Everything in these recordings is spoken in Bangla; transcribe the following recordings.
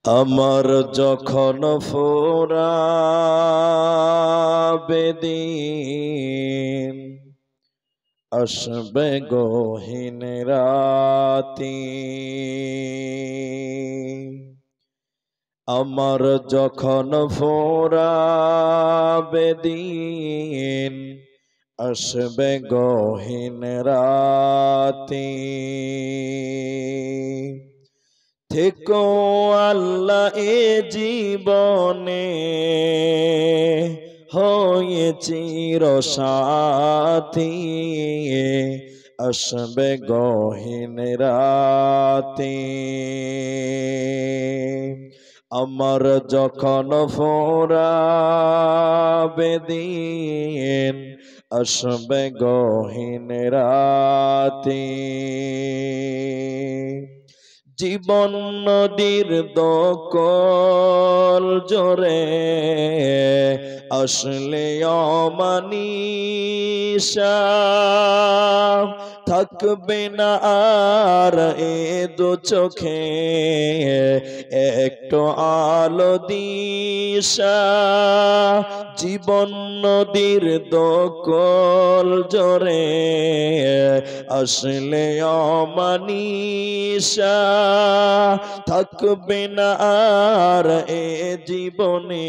আমার যখন ফুরাবে দিন, আসবে গহীন রাতি। আমার যখন ফুরাবে দিন, আসবে গহীন রাতি। থেকো আল্লাহ এ জীবনে হয়ে চিরসাথী, আসবে গহীন রাতে। আমার যখন ফুরাবে দিন, আসবে গহীন রাতে। জীবন নদীর দোকল জোরে আসলে অমানিসা, থাকবে না আর এ দু চোখে একটু আলো দিশা। জীবন নদীর দোকল জোরে আসলে অমানিসা, থাকবে না আর এ জীবনে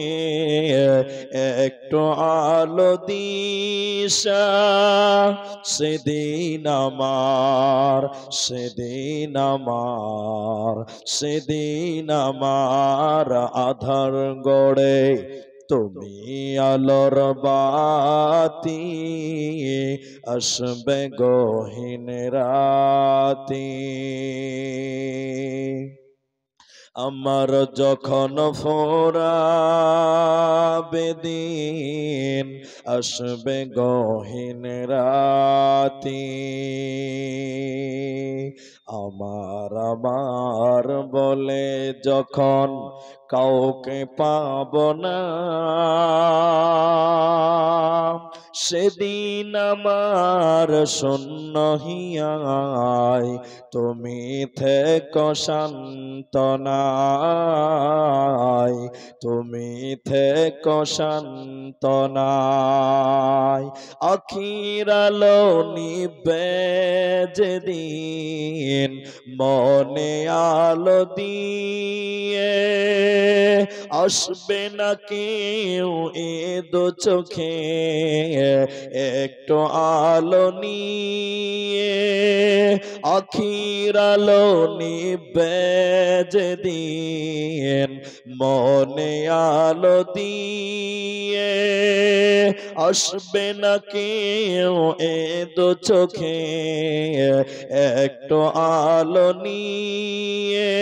একটু আলো দিশা। সেদিন আমার, সেদিন আমার, সেদিন আমার আধার গড়ে তুমি আলোর বাতি, আসবে গহীন রাতি। আমার যখন ফুরাবে দিন, আসবে গহীন রাতি। আমার আমার বলে যখন কাউকে পাব না, সেদিন আমার শূন্য হিয়ায় তুমি থেকো সান্তনায়, তুমি থেকো সান্তনায়। আখির আলো নিবে যেদিন মনে আলো দিয়ে, আসবে না কেউ এ দু চোখে একটু আলো নিয়ে। আখির আলো নিবে যেদিন মনে আলো দিয়ে, আসবে না কেউ এ দু চোখে একটু আলো নিয়ে।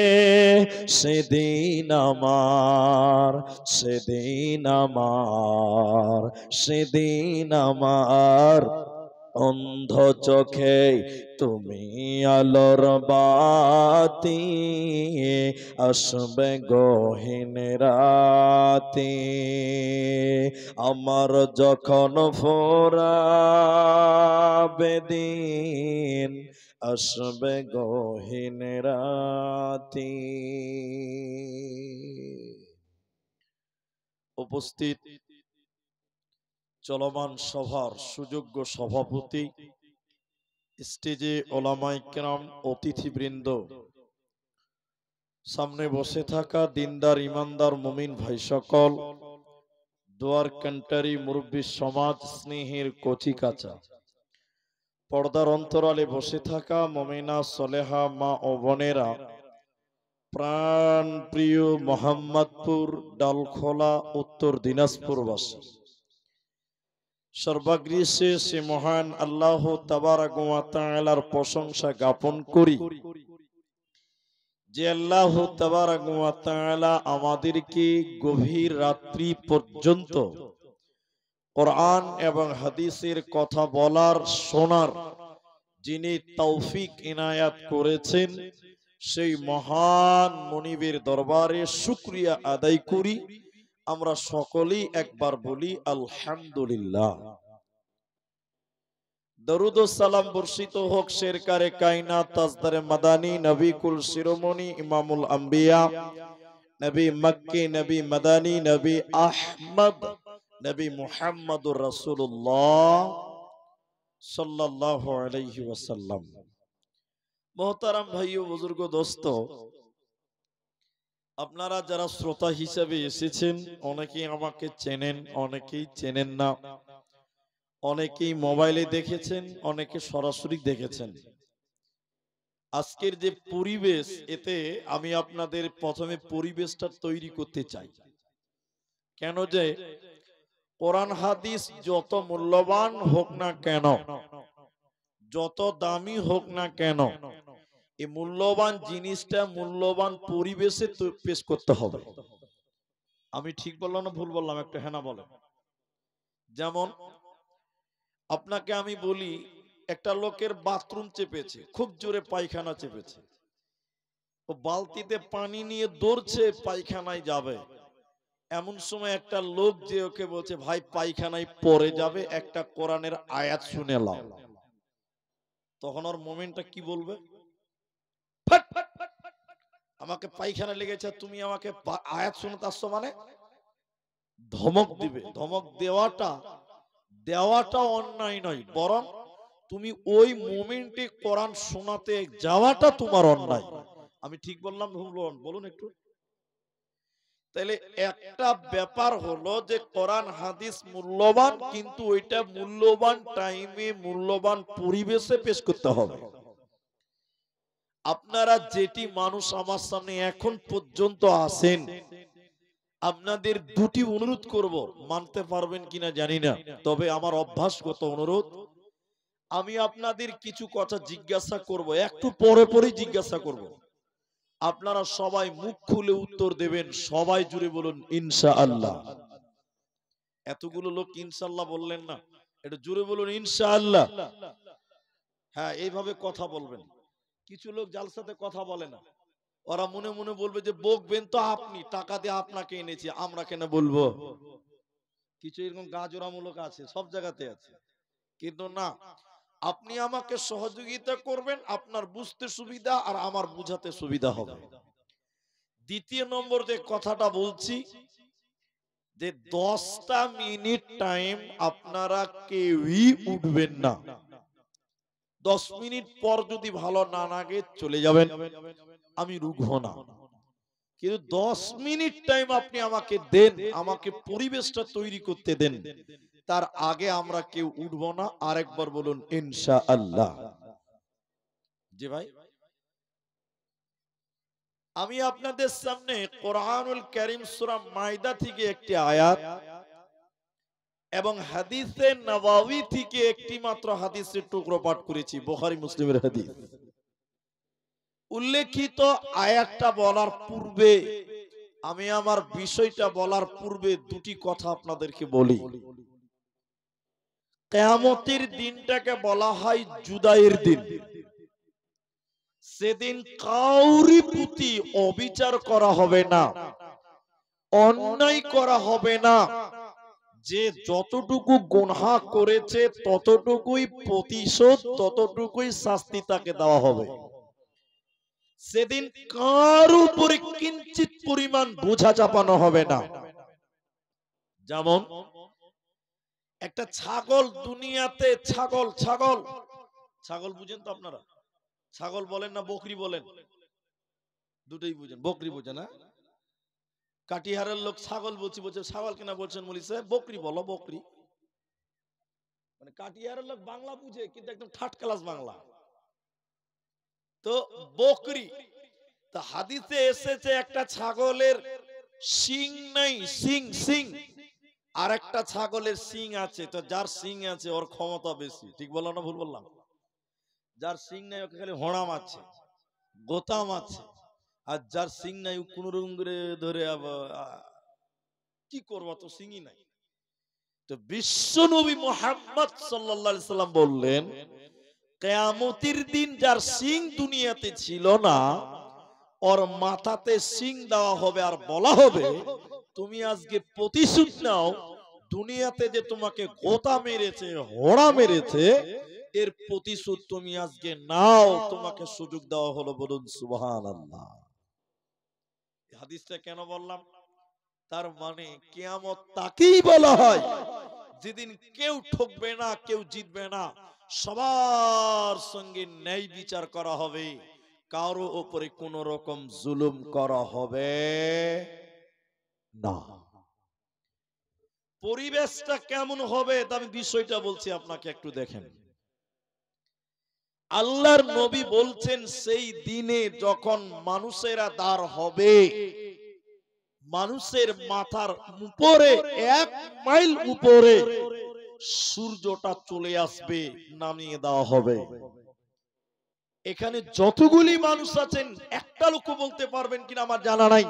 সেদিন আমার, সেদিন আমার, সেদিন আমার অন্ধ চোখে তুমি আলোর বাতি, আসবে গহীন রাতি। আমার যখন ফুরাবে দিন, আসবে গহীন রাতি। উপস্থিত চলমান সভার সুযোগ্য সভাপতি, স্টেজে ওলামায়ে কেরাম, অতিথিবৃন্দ, সামনে বসে থাকা দিনদার ইমানদার মুমিন ভাই সকল, দোয়ার কান্টারি মুরব্বী সমাজ, স্নেহের কচি কাঁচা, পর্দার অন্তরালে বসে থাকা মুমিনা সলেহা মা ও বোনেরা, প্রাণ প্রিয় মোহাম্মদপুর ডালখোলা উত্তর দিনাজপুরবাসী, সর্বাগ্রে সে মহান আল্লাহ তাবারক ওয়া তাআলার প্রশংসা জ্ঞাপন করি যে আল্লাহ তাবারক ওয়া তাআলা আমাদেরকে গভীর রাত্রি পর্যন্ত কোরআন এবং হাদিসের কথা বলার, শোনার যিনি তৌফিক ইনায়াত করেছেন, সেই মহান মুনিবের দরবারে শুকরিয়া আদায় করি। আমরা সকলেই একবার বলি আলহামদুলিল্লাহ। দরুদ ও সালাম বর্ষিত হোক শেরকারে কায়নাত, তাজদারে মাদানী, নবী কুল শিরোমণি, ইমামুল আম্বিয়া, নবী মক্কি, নবী মাদানী, নবী আহমদ, নবী মুহাম্মদুর রাসূলুল্লাহ সাল্লাল্লাহু আলাইহি ওয়াসাল্লাম। মোহতারাম ভাই ও বুজুর্গ দোস্ত, আপনারা যারা শ্রোতা হিসেবে এসেছেন, অনেকেই আমাকে চেনেন, অনেকেই চেনেন না, অনেকেই মোবাইলে দেখেছেন, অনেকে সরাসরি দেখেছেন। আজকের যে পরিবেশ, এতে আমি আপনাদের প্রথমে পরিবেশটা তৈরি করতে চাই। কেন যে কোরআন হাদিস যত মূল্যবান হোক না কেন, যত দামি হোক না কেন, এই মূল্যবান জিনিসটা মূল্যবান পরিবেশে পেশ করতে হবে। আমি ঠিক বললাম না ভুল বললাম? একটা হ্যাঁ না বলেন। যেমন আপনাকে আমি বলি, একটা লোকের বাথরুম চেপেছে, খুব জোরে পায়খানা চেপেছে, ও বালতিতে পানি নিয়ে দৌড়ছে পায়খানায় যাবে। এমন সময় একটা লোক যে ওকে বলছে, ভাই পায়খানায় পড়ে যাবে, একটা কোরআনের আয়াত শুনে লাও। তখন ওর মোমেন্টটা কি বলবে? ফাট, আমাকে পায়খানা লেগেছে, তুমি আমাকে আয়াত শুনতে আসছো মানে? ধমক দিবে। ধমক দেওয়াটা অন্যায় নয়, বরং তুমি ওই মোমেন্টে কোরআন শোনাতে যাওয়াটা তোমার অন্যায়। আমি ঠিক বললাম ভুল বললাম? বলুন একটু। তাহলে একটা ব্যাপার হলো যে কোরআন হাদিস মূল্যবান, কিন্তু ওইটা মূল্যবান টাইমে মূল্যবান পরিবেশে পেশ করতে হবে। আপনারা যেটি মানুষ আমার সামনে এখন পর্যন্ত আছেন, আপনাদের দুটি অনুরোধ করব, মানতে পারবেন কিনা জানি না, তবে আমার অভ্যাসগত অনুরোধ, আমি আপনাদের কিছু কথা জিজ্ঞাসা করব, একটু পরে পরে জিজ্ঞাসা করব, আপনারা সবাই মুখ খুলে উত্তর দেবেন। সবাই জুড়ে বলুন ইনশাআল্লাহ। এতগুলো লোক ইনশাআল্লাহ বললেন না, এটা জুড়ে বলুন ইনশাআল্লাহ। হ্যাঁ, এইভাবে কথা বলবেন। কিছু লোক জালসাতে কথা বলে না, ওরা মনে মনে বলবে যে বকবেন তো আপনি, টাকা দিয়ে আপনাকে এনেছি, আমরা কেন বলবো। কিছু এরকম গাজরামূলক আছে, সব জায়গাতে আছে, কিন্তু না, আপনি আমাকে সহযোগিতা করবেন, আপনার বুঝতে সুবিধা আর আমার বুঝাতে সুবিধা হবে। দ্বিতীয় নম্বর যে কথাটা বলছি, যে 10টা মিনিট টাইম আপনারা কেউই উঠবেন না। 10 মিনিট পর যদি ভালো না লাগে চলে যাবেন, আমি রুখবো না, কিন্তু 10 মিনিট টাইম আপনি আমাকে দেন, আমাকে পরিবেশটা তৈরি করতে দেন। তার আগে আমরা কেউ উঠবো না। আরেকবার বলুন ইনশাআল্লাহ। জি ভাই, আমি আপনাদের সামনে কোরআনুল কারীম সূরা মাইদা থেকে একটি আয়াত এবং হাদিসে নববী থেকে একটি মাত্র হাদিসের টুকরো পাঠ করেছি, বুখারী মুসলিমের হাদিস। উল্লেখিত আয়াতটা বলার পূর্বে, আমি আমার বিষয়টা বলার পূর্বে দুটি কথা আপনাদেরকে বলি। কিয়ামতের দিনটাকে বলা হয় জুদাইয়ের দিন। সেদিন কাউরি প্রতি অবিচার করা হবে না, অন্যায় করা হবে না। যে যতটুকু গুনাহ করেছে ততটুকুই প্রতিশোধ, ততটুকুই শাস্তি তাকে দেওয়া হবে। সেদিন কার উপরে কিঞ্চিত পরিমাণ বোঝা চাপানো হবে না। যেমন একটা ছাগল দুনিয়াতে, ছাগল ছাগল ছাগল বুঝেন তো আপনারা? ছাগল বলেন না বকরি বলেন? দুটোই বুঝেন, বকরি বুঝেন না? কাটিহারের লোক ছাগল বলছি, বলছে ছাগল কেনা বলছেন মৌলী সাহেব? বকরি বলো, বকরি। মানে কাটিহারের লোক বাংলা বুঝে, কিন্তু একদম থার্ড ক্লাস বাংলা। তো বকরি, তা হাদিসে এসেছে একটা ছাগলের শিং নাই, শিং শিং, আর একটা ছাগলের শিং আছে। তো যার শিং আছে ওর ক্ষমতা বেশি, ঠিক বললাম না ভুল বললাম? যার শিং নাই ওকে খালি হোড়া মারছে, গোতা মারছে, আর যার সিং নাই কোন রকম করে ধরে কি করবো, তো সিংই নাই। তো বিশ্ব নবী মুহাম্মদ সাল্লাল্লাহু আলাইহি সাল্লাম বললেন, কিয়ামতের দিন যার সিং দুনিয়াতে ছিল না, ওর মাথাতে সিং দেওয়া হবে, আর বলা হবে তুমি আজকে প্রতিশোধ নাও। দুনিয়াতে যে তোমাকে গোতা মেরেছে, হোড়া মেরেছে, এর প্রতিশোধ তুমি আজকে নাও, তোমাকে সুযোগ দেওয়া হলো। বলুন সুবহানাল্লাহ। হাদিসটা কেন বললাম? তার মানে কিয়ামত তাকেই বলা হয় যেদিন কেউ ঠকবে না, কেউ জিতবে না, সবার সঙ্গে ন্যায় বিচার করা হবে, কারো উপরে কোন রকম জুলুম করা হবে না। পরিবেশটা কেমন হবে তা আমি বিষয়টা বলছি আপনাকে, একটু দেখেন। আল্লাহর নবী বলছেন সেই দিনে যখন মানুষেরা দাঁড় হবে, মানুষের মাথার উপরে 1 মাইল উপরে সূর্যটা চলে আসবে, নামিয়ে দেওয়া হবে। এখানে যতগুলি মানুষ আছেন একটা লোক বলতে পারবেন কিনা আমার জানা নাই।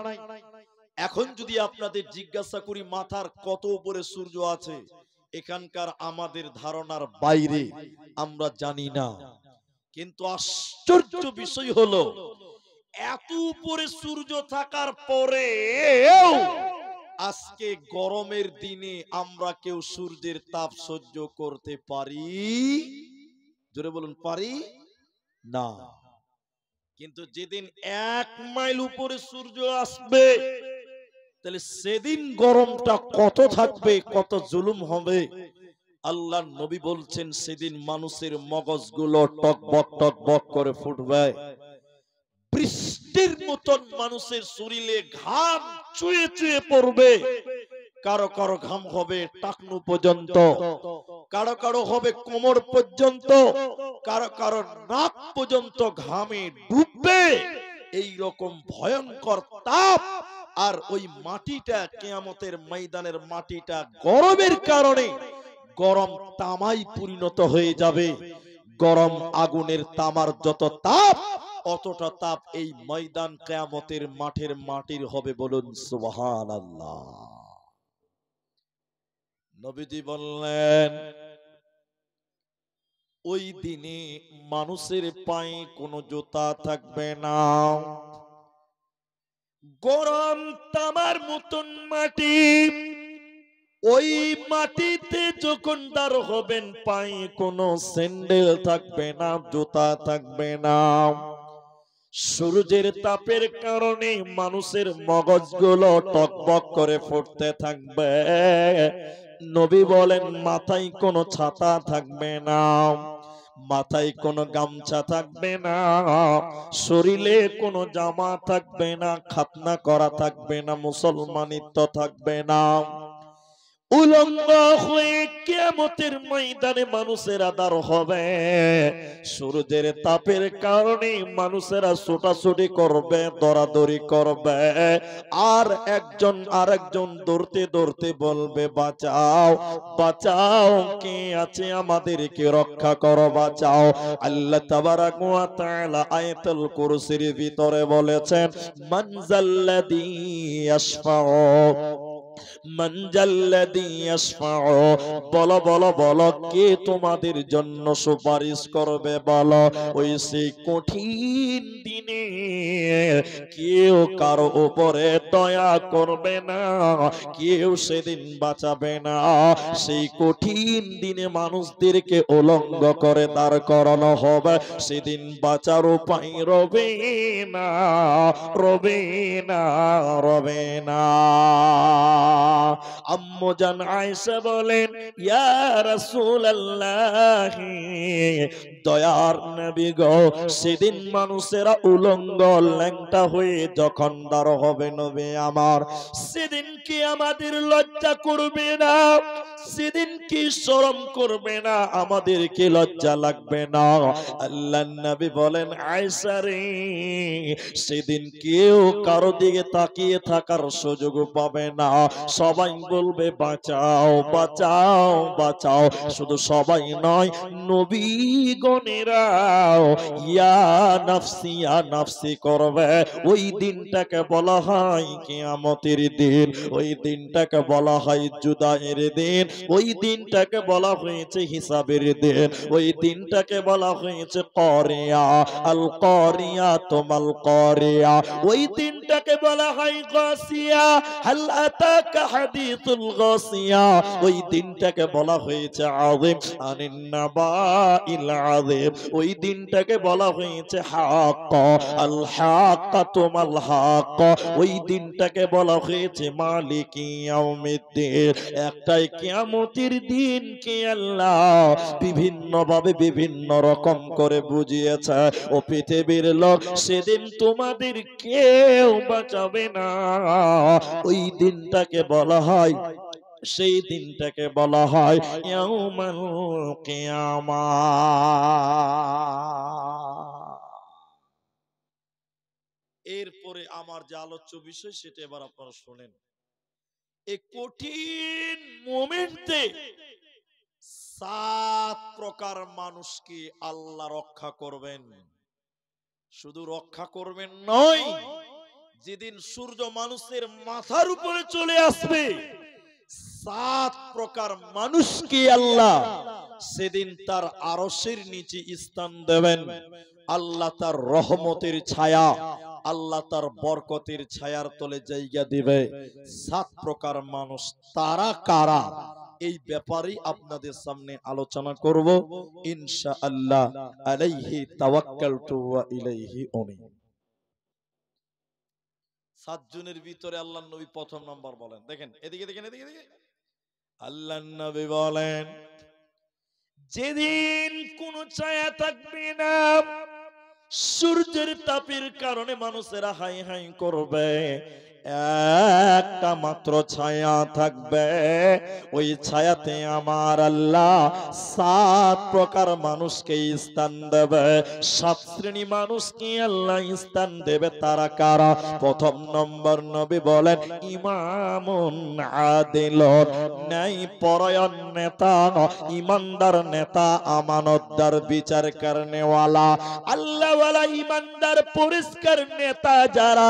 এখন যদি আপনাদের জিজ্ঞাসা করি মাথার কত উপরে সূর্য আছে, এখানকার আমাদের ধারণার বাইরে, আমরা জানি না। কিন্তু আশ্চর্য বিষয় হলো এত উপরে সূর্য থাকার পরে আজকে গরমের দিনে আমরা কেউ সূর্যের তাপ সহ্য করতে পারি? জোরে বলুন, পারি না। কিন্তু যেদিন 1 মাইল উপরে সূর্য আসবে, তাহলে সেদিন গরমটা কত থাকবে, কত জুলুম হবে। আল্লাহর নবী বলছেন সেদিন মানুষের মগজগুলো টকবক টকবক করে ফুটবে, বৃষ্টির মতন মানুষের শরীরে ঘাম চুয়ে চুয়ে পড়বে। কারো কারো ঘাম হবে টাকনু পর্যন্ত, কারো কারো হবে কোমর পর্যন্ত, কারো কারো নাক পর্যন্ত ঘামে ডুববে। এই রকম ভয়ঙ্কর তাপ। আর ওই মাটিটা, কিয়ামতের ময়দানের মাটিটা গরমের কারণে গরম তামায় পরিণত হয়ে যাবে। গরম আগুনের তামার যত তাপ, অতটা তাপ এই ময়দান কিয়ামতের মাঠের মাটির হবে। বলুন সুবহানাল্লাহ। নবীজি বললেন ওই দিনে মানুষের পায়ে কোনো জুতা থাকবে না। গরম তামার মতন মাটি, ওই মাটিতে যখন দাঁড় হবেন পায়ে কোনো স্যান্ডেল থাকবে না, জুতা থাকবে না। সূর্যের তাপের কারণে মানুষের মগজগুলো টকবক করে ফুটতে থাকবে। নবী বলেন মাথায় কোনো ছাতা থাকবে না, মাথায় কোনো গামছা থাকবে না, শরীরে কোনো জামা থাকবে না, খাতনা করা থাকবে না, মুসলমানিত্ব থাকবে না। উলঙ্গ হয়ে কিয়ামতের ময়দানে মানুষেরা দাঁড় হবে। সূর্যের তাপের কারণে মানুষেরা ছোটাছুটি করবে, দৌড়াদৌড়ি করবে। আর একজন আরেকজন দৌড়তে দৌড়তে বলবে বাঁচাও বাঁচাও, কে আছে আমাদেরকে রক্ষা করো, বাঁচাও। আল্লাহ তাবারাক ওয়া তাআলা আয়াতুল কুরসির ভিতরে বলেছেন মানজাল্লাযী ইয়াশফাউ মানজাল্লাযী ইয়াশফাউ, বলো বলো বলো কে তোমাদের জন্য সুপারিশ করবে বলো। ওই সেই কঠিন দিনে কেউ কারো উপরে দয়া করবে না, কেউ সেদিন বাঁচাবে না। সেই কঠিন দিনে মানুষদেরকে উলঙ্গ করে দাঁড় করানো হবে। সেদিন বাঁচার উপায় রবে না, রবে না, রবে না। আম্মু জান আয়েশা বলেন ইয়া রাসূলুল্লাহ, দয়ার নবী গো, সেদিন মানুষেরা উলঙ্গ ল্যাংটা হয়ে যখন দাঁড় হবে নবী আমার, সেদিন কি আমাদের লজ্জা করবে না? সেদিন কি শরম করবে না? আমাদের কি লজ্জা লাগবে না? আল্লাহর নবী বলেন আয়েশা রে, সেদিন কেউ কারো দিকে তাকিয়ে থাকার সুযোগ পাবে না। সবাই বলবে বাঁচাও বাঁচাও বাঁচাও। শুধু সবাই নয়, নবীগণেরাও ইয়া নাফসি ইয়া নাফসি করবে। ওই দিনটাকে বলা হয় কিয়ামতের দিন, ওই দিনটাকে বলা হয় জুদাইয়ের দিন, ওই দিনটাকে বলা হয়েছে হিসাবের দিন, ওই দিনটাকে বলা হয়েছে কারিয়া আল কারিয়া তুমাল কারিয়া, ওই দিনটাকে বলা হয় গাসিয়া হাল আতাকা হাদিসুল গাসিয়া, ওই দিনটাকে বলা হয়েছে আযীম আনিন নাবাইল কাযিব। ওই দিনটাকে বলা হয়েছে হাক্ক, আল হাক্কাতু মাল হাক্ক। ওই দিনটাকে বলা হয়েছে মালিক ইয়াউমিদ্দিন। একটাই কিয়ামতের দিন কে আল্লাহ বিভিন্ন ভাবে বিভিন্ন রকম করে বুঝিয়েছে। ও পৃথিবীর লোক, সেদিন তোমাদের কেউ বাঁচাবে না। ওই দিনটাকে বলা হয়, সেই দিনটাকে বলা হয় ইয়াউমুল কিয়ামাহ। এরপরে আমার যে আলোচ্য বিষয় সেটা এবার আপনারা শোনেন। এই কঠিন মোমেন্টে 7 প্রকার মানুষকে আল্লাহ রক্ষা করবেন। শুধু রক্ষা করবেন নয়, যেদিন সূর্য মানুষের মাথার উপরে চলে আসবে 7 প্রকার মানুষকে আল্লাহ সেদিন তার আরশের নিচে স্থান দেবেন। আল্লাহ তার রহমতের ছায়া, আল্লাহ তার বরকতের ছায়ার তলে জায়গা দিবে। 7 প্রকার মানুষ তারা কারা, এই ব্যাপারে আপনাদের সামনে আলোচনা করব ইনশাআল্লাহ। আলাইহি তাওয়াক্কালতু ওয়া ইলাইহি উনীব। 7 জনের ভিতরে আল্লাহর নবী প্রথম নাম্বার বলেন। দেখেন এদিকে দেখেন, এদিকে দেখেন। আল্লাহর নবী বলেন, যেদিন কোন ছায়া থাকবে না, সূর্যের তাপের কারণে মানুষেরা হাই হাই করবে, একটা মাত্র ছায়া থাকবে। ওই ছায়াতে আমার আল্লাহ 7 প্রকার মানুষকে স্থান দেবে। 7 শ্রেণী মানুষকে আল্লাহ স্থান দেবে। তারা কারা? প্রথম নম্বর নবী বলেন ইমামুন আদিলুন, ন্যায় পরায়ণ নেতা, ইমানদার নেতা, আমানতদার, বিচার করনেওয়ালা, আল্লাহওয়ালা, ইমানদার, পরিষ্কার নেতা যারা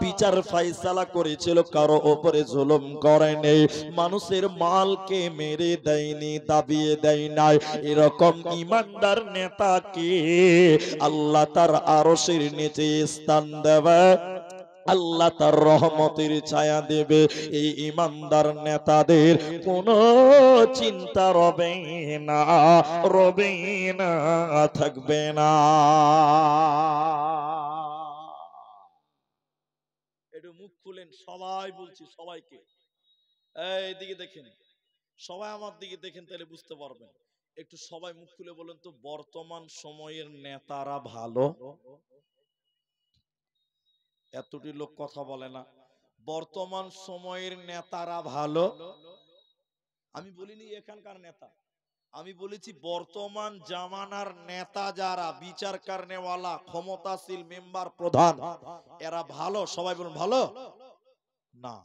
বিচার ফায়সালা করেছিল, কারো উপরে জুলুম করেনি, মানুষের মালকে মেরে দেয়নি, দাবিয়ে দেয় নাই, এরকম ইমানদার নেতাকে আল্লাহ তার আরশের নিচে স্থান দেবে, আল্লাহ তার রহমতের ছায়া দেবে। এই ইমানদার নেতাদের কোনো চিন্তা রবে না, রবে না, থাকবে না। একটু মুখ খুলেন, সবাই বলছি সবাইকে, এইদিকে দেখেন, সবাই আমার দিকে দেখেন, তাহলে বুঝতে পারবেন। একটু সবাই মুখ খুলে বলেন তো, বর্তমান সময়ের নেতারা ভালো? এতটি লোক কথা বলে না। বর্তমান সময়ের নেতারা ভালো? আমি বলিনি এখানকার নেতা, আমি বলেছি বর্তমান জামানার নেতা যারা, বিচার করনেওয়ালা, ক্ষমতাশীল, মেম্বার, প্রধান, এরা ভালো? সবাই বলুন ভালো না।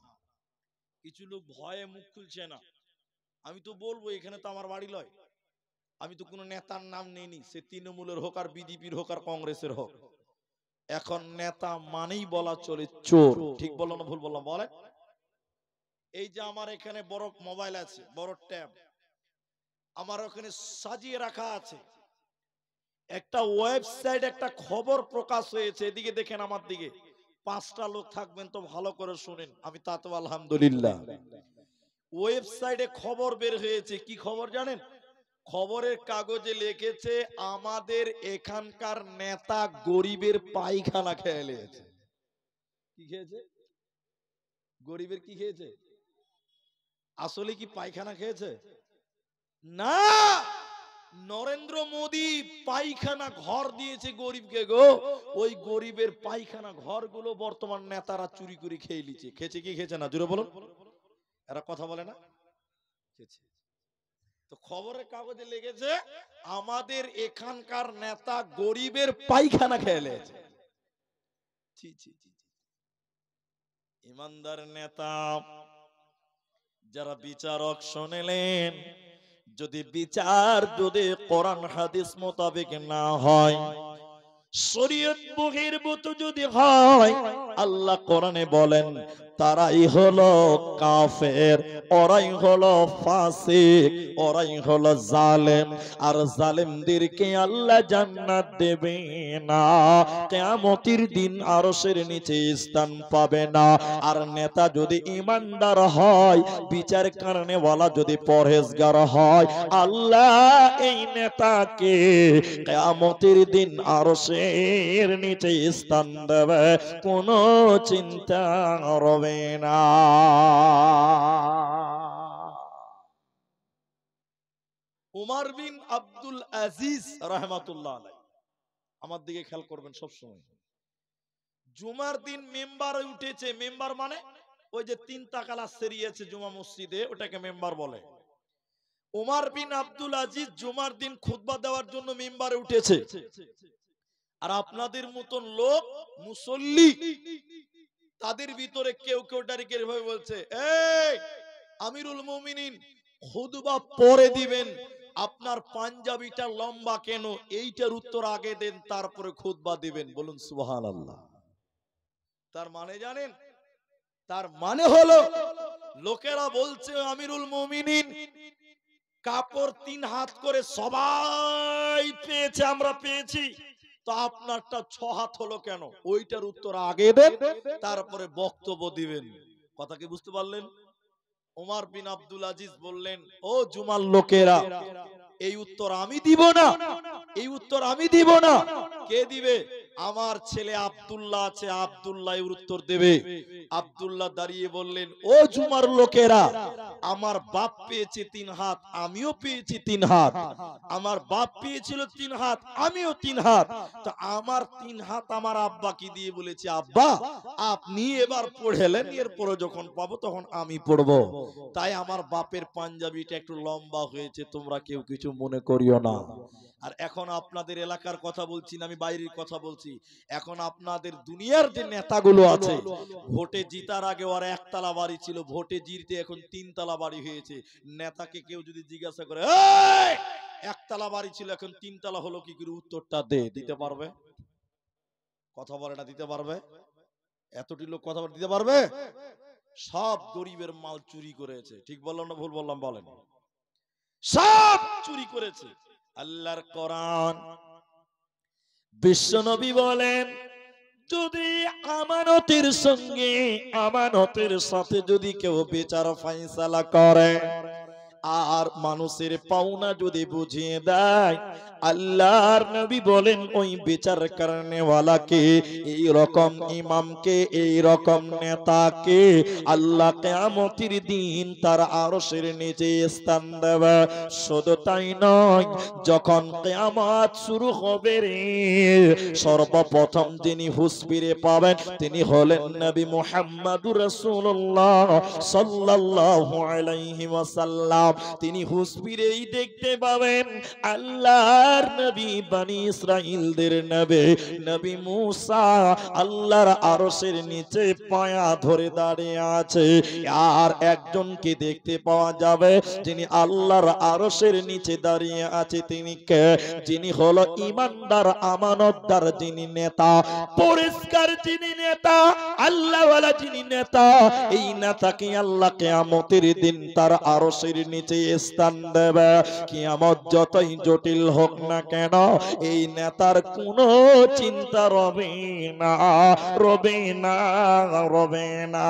কিছু লোক ভয়ে মুখ খুলছে না। আমি তো বলবো, এখানে তো আমার বাড়ি লয়, আমি তো কোনো নেতার নাম নেইনি, সে তৃণমূলের হোক আর বিজেপির হোক আর কংগ্রেসের হোক। এখন নেতা মানেই বলা চলে চোর। ঠিক বললাম না ভুল বললাম বলেন? এই যে আমার এখানে বড় মোবাইল আছে, বড় ট্যাব আমার ওখানে সাজিয়ে রাখা আছে, একটা ওয়েবসাইট, একটা খবর প্রকাশ হয়েছে, এদিকে দেখেন আমার দিকে, 5টা লোক থাকবেন তো ভালো করে শুনেন, আমি তাতে আলহামদুলিল্লাহ। ওয়েবসাইটে খবর বের হয়েছে, কি খবর জানেন? খবরের কাগজে লিখেছে আমাদের এখানকার নেতা গরিবের পায়খানা খেয়ে নিয়েছে। কি খেয়েছে? গরিবের কি খেয়েছে? আসলে কি পায়খানা খেয়েছে? না, নরেন্দ্র মোদী পায়খানা ঘর দিয়েছে গরিবকে গো। ওই গরিবের পায়খানা ঘরগুলো বর্তমান নেতারা চুরি করে খেয়ে নিচ্ছে। খেয়েছে কি খেয়েছে না জোরে বলুন, এরা কথা বলে না? খেয়েছে। তো খবরের কাগজে লেগেছে আমাদের এখানকার নেতা গরিবের পায়খানা খেয়ে নিয়েছে। ইমানদার নেতা যারা বিচারক শুনলেন, যদি বিচার যদি কোরআন হাদিস মোতাবেক না হয়, শরীয়ত বহির্ভূত যদি হয়, আল্লাহ কোরআনে বলেন তারাই হলো কাফের, ওরাই হলো ফাসিক, ওরাই হলো জালেম। আর জালেমদেরকে আল্লাহ জান্নাত দেবে না, কিয়ামতের দিন আরশের নিচে স্থান পাবে না। আর নেতা যদি ইমানদার হয়, বিচার কারণে ওয়ালা যদি পরহেজগার হয়, আল্লাহ এই নেতাকে কিয়ামতের দিন আরশের নিচে স্থান দেবে, কোনো চিন্তা হবে না। উমর বিন আব্দুল আজিজ রাহমাতুল্লাহ আলাইহি, আমার দিকে খেয়াল করবেন সব সময়। জুমার দিন মেম্বারে উঠেছে, মেম্বার মানে ওই যে তিন তাকালা সেরিয়েছে জুমা মসজিদে, ওটাকে মেম্বার বলে। উমর বিন আব্দুল আজিজ জুমার দিন খুতবা দেওয়ার জন্য মেম্বারে উঠেছে। আর আপনাদের মতন লোক মুসল্লি, তাদের ভিতরে কেউ কেউ ডাইরেক্ট এভাবে বলছে, এই আমিরুল মুমিনিন খুতবা পরে দিবেন, আপনার পাঞ্জাবিটা লম্বা কেন, এইটার উত্তর আগে দেন, তারপরে খুতবা দিবেন। বলুন সুবহানাল্লাহ। তার মানে জানেন? তার মানে হলো লোকেরা বলছে আমিরুল মুমিনিন কাপড় 3 হাত করে সবাই পেয়েছে, আমরা পেয়েছি, তো আপনারটা 6 হাত হলো কেন? ওইটার উত্তর আগে দেন, তারপরে বক্তব্য দিবেন। কথা কি বুঝতে পারলেন? ওমর বিন আব্দুল আজিজ বললেন, ও জুমার লোকেরা, এই উত্তর আমি দিব না, এই উত্তর আমি দিব না। কে দিবে? আমার ছেলে আব্দুল্লাহ আছে, আব্দুল্লাহ এর উত্তর দেবে। আব্দুল্লাহ দাঁড়িয়ে বললেন, ও জুমার লোকেরা, আমার বাপ পেয়েছে 3 হাত, আমিও পেয়েছি 3 হাত। আমার বাপ পেয়েছিল 3 হাত, আমিও 3 হাত। তো আমার 3 হাত আমার আব্বাকে দিয়ে বলেছি, আব্বা আপনি এবার পড়েলেন, এরপরে যখন পাবো তখন আমি পড়বো। তাই আমার বাপের পাঞ্জাবিটা একটু লম্বা হয়েছে, তোমরা কেউ কিছু মনে করিও না। আর এখন আপনাদের এলাকার কথা বলছি না, আমি বাইরের কথা বলছি। এখন আপনাদের দুনিয়ার যে নেতাগুলো আছে, ভোটে জিতার আগে ওর একতলা বাড়ি ছিল, ভোটে জিততে এখন 3 তলা বাড়ি হয়েছে। নেতাকে কেউ যদি জিজ্ঞাসা করে, এই একতলা বাড়ি ছিল এখন 3 তলা হলো কি করে, উত্তরটা দিতে পারবে? কথা বলে না, দিতে পারবে? এতটি লোক কথা দিতে পারবে? সব গরিবের মাল চুরি করেছে। ঠিক বললাম না ভুল বললাম? বলেন। সব চুরি করেছে। আল্লাহর কোরআন, বিশ্বনবী বলেন, যদি আমানতের সঙ্গে আমানতের সাথে যদি কেউ বিচার ফাইসালা করে আর মানুষের পাওনা যদি বুঝিয়ে দেয়, আল্লাহর নবী বলেন ওই বিচার করনে ওয়ালাকে, এই রকম ইমামকে, এই রকম নেতাকে আল্লাহ কিয়ামতের দিন তার আরশের নিচে স্থান দেবে। শুধু তাই নয়, যখন কিয়ামত শুরু হবে রে, সর্বপ্রথম যিনি হুঁশ ফিরে পাবেন তিনি হলেন নবী মুহাম্মদুর রাসূলুল্লাহ সাল্লাল্লাহু আলাইহি ওয়াসাল্লাম। তিনি হুঁশ ফিরেই দেখতে পাবেন আল্লাহর নবী বনি ইসরাইলদের নবী নবী মুসা আল্লাহর আরশের নিচে পায়া ধরে দাঁড়িয়ে আছে। আর একজনকে দেখতে পাওয়া যাবে যিনি আল্লাহর আরশের নিচে দাঁড়িয়ে আছে, তিনি কে? যিনি হলো ইমানদার, আমানতদার, যিনি নেতা, পরিষ্কার যিনি নেতা, আল্লাহওয়ালা যিনি নেতা। এই নেতাকে আল্লাহ কিয়ামতের দিন তার আরশের নিচে স্থান দেবে। কিয়ামত যতই জটিল হোক না কেন, এই নেতার কোনো চিন্তা রবে না, রবে না, রবে না।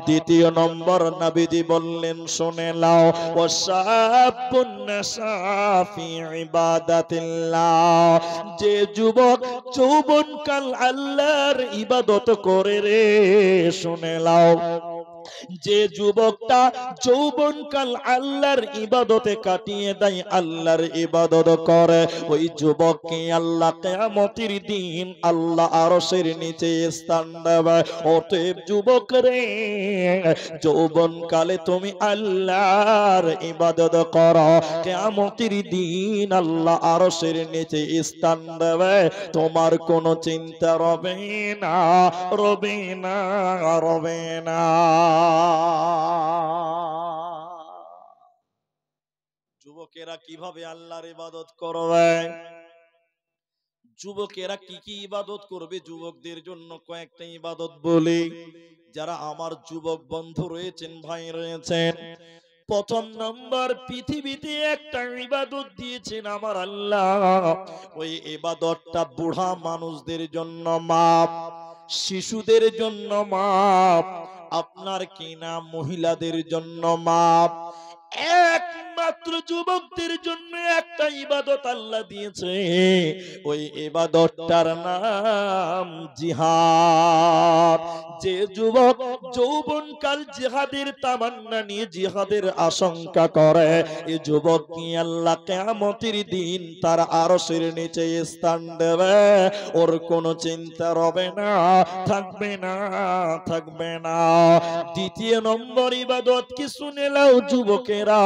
দ্বিতীয় নম্বর নবীজি বললেন, শুনে নাও, ওয়াশাবুন নাশা ফি ইবাদাতিল্লাহ, যে যুবক যৌবনকাল আল্লাহর ইবাদত করে রে, শুনে নাও, যে যুবকটা যৌবনকাল আল্লাহর ইবাদতে কাটিয়ে দেয়, আল্লাহর ইবাদত করে, ওই যুবককে আল্লাহ কিয়ামতের দিন আল্লাহ আরশের নিচে স্থান দেবে। অতএব যুবক রে, যৌবনকালে তুমি আল্লাহর ইবাদত করো, কিয়ামতের দিন আল্লাহ আরশের নিচে স্থান দেবে, তোমার কোনো চিন্তা রবে না, রবে না, রবে না। যুবকেরা কিভাবে আল্লাহর ইবাদত করবে? যুবকেরা কি কি ইবাদত করবে? যুবকদের জন্য কয়েকটা ইবাদত বলি। যারা আমার যুবক বন্ধু রয়েছেন, ভাই রয়েছেন, প্রথম নাম্বার, পৃথিবীতে একটা ইবাদত দিয়েছেন আমার আল্লাহ, ওই ইবাদতটা বুড়া মানুষদের জন্য মাপ, শিশুদের জন্য মাপ, আপনার কিনা মহিলাদের জন্য মাপ, একমাত্র যুবকদের জন্য একটা ইবাদত আল্লাহ দিয়েছে, ওই ইবাদতটার নাম জিহাদ। যে যুবক যৌবনকাল জিহাদের তামান্না নিয়ে জিহাদের আশঙ্কা করে, এই যুবক কি আল্লাহ কিয়ামতের দিন তার আরশের নিচে স্থান দেবে, ওর কোনো চিন্তা রবে না, থাকবে না, থাকবে না। দ্বিতীয় নম্বর ইবাদত কি শুনে নাও যুবকেরা,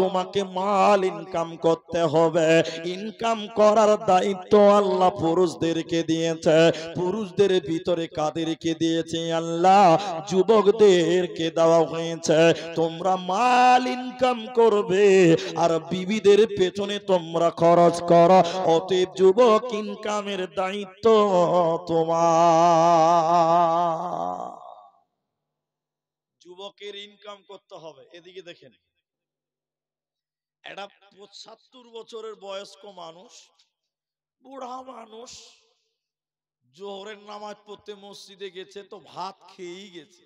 তোমাকে মাল ইনকাম করতে হবে। ইনকাম করার দায়িত্ব আল্লাহ পুরুষদেরকে দিয়েছে। পুরুষদের ভিতরে কাদেরকে দিয়েছে? আল্লাহ যুবকদেরকে দেওয়া হয়েছে। তোমরা মাল ইনকাম করবে আর বিবিদের পেছনে তোমরা খরচ করো। অতএব যুবক, ইনকামের দায়িত্ব তোমার। যুবকের ইনকাম করতে হবে। এদিকে দেখেন, একটা ৭৫ বছরের বয়স্ক মানুষ, বুড়া মানুষ, জোহরের নামাজ পড়তে মসজিদে গেছে, তো ভাত খেয়েই গেছে।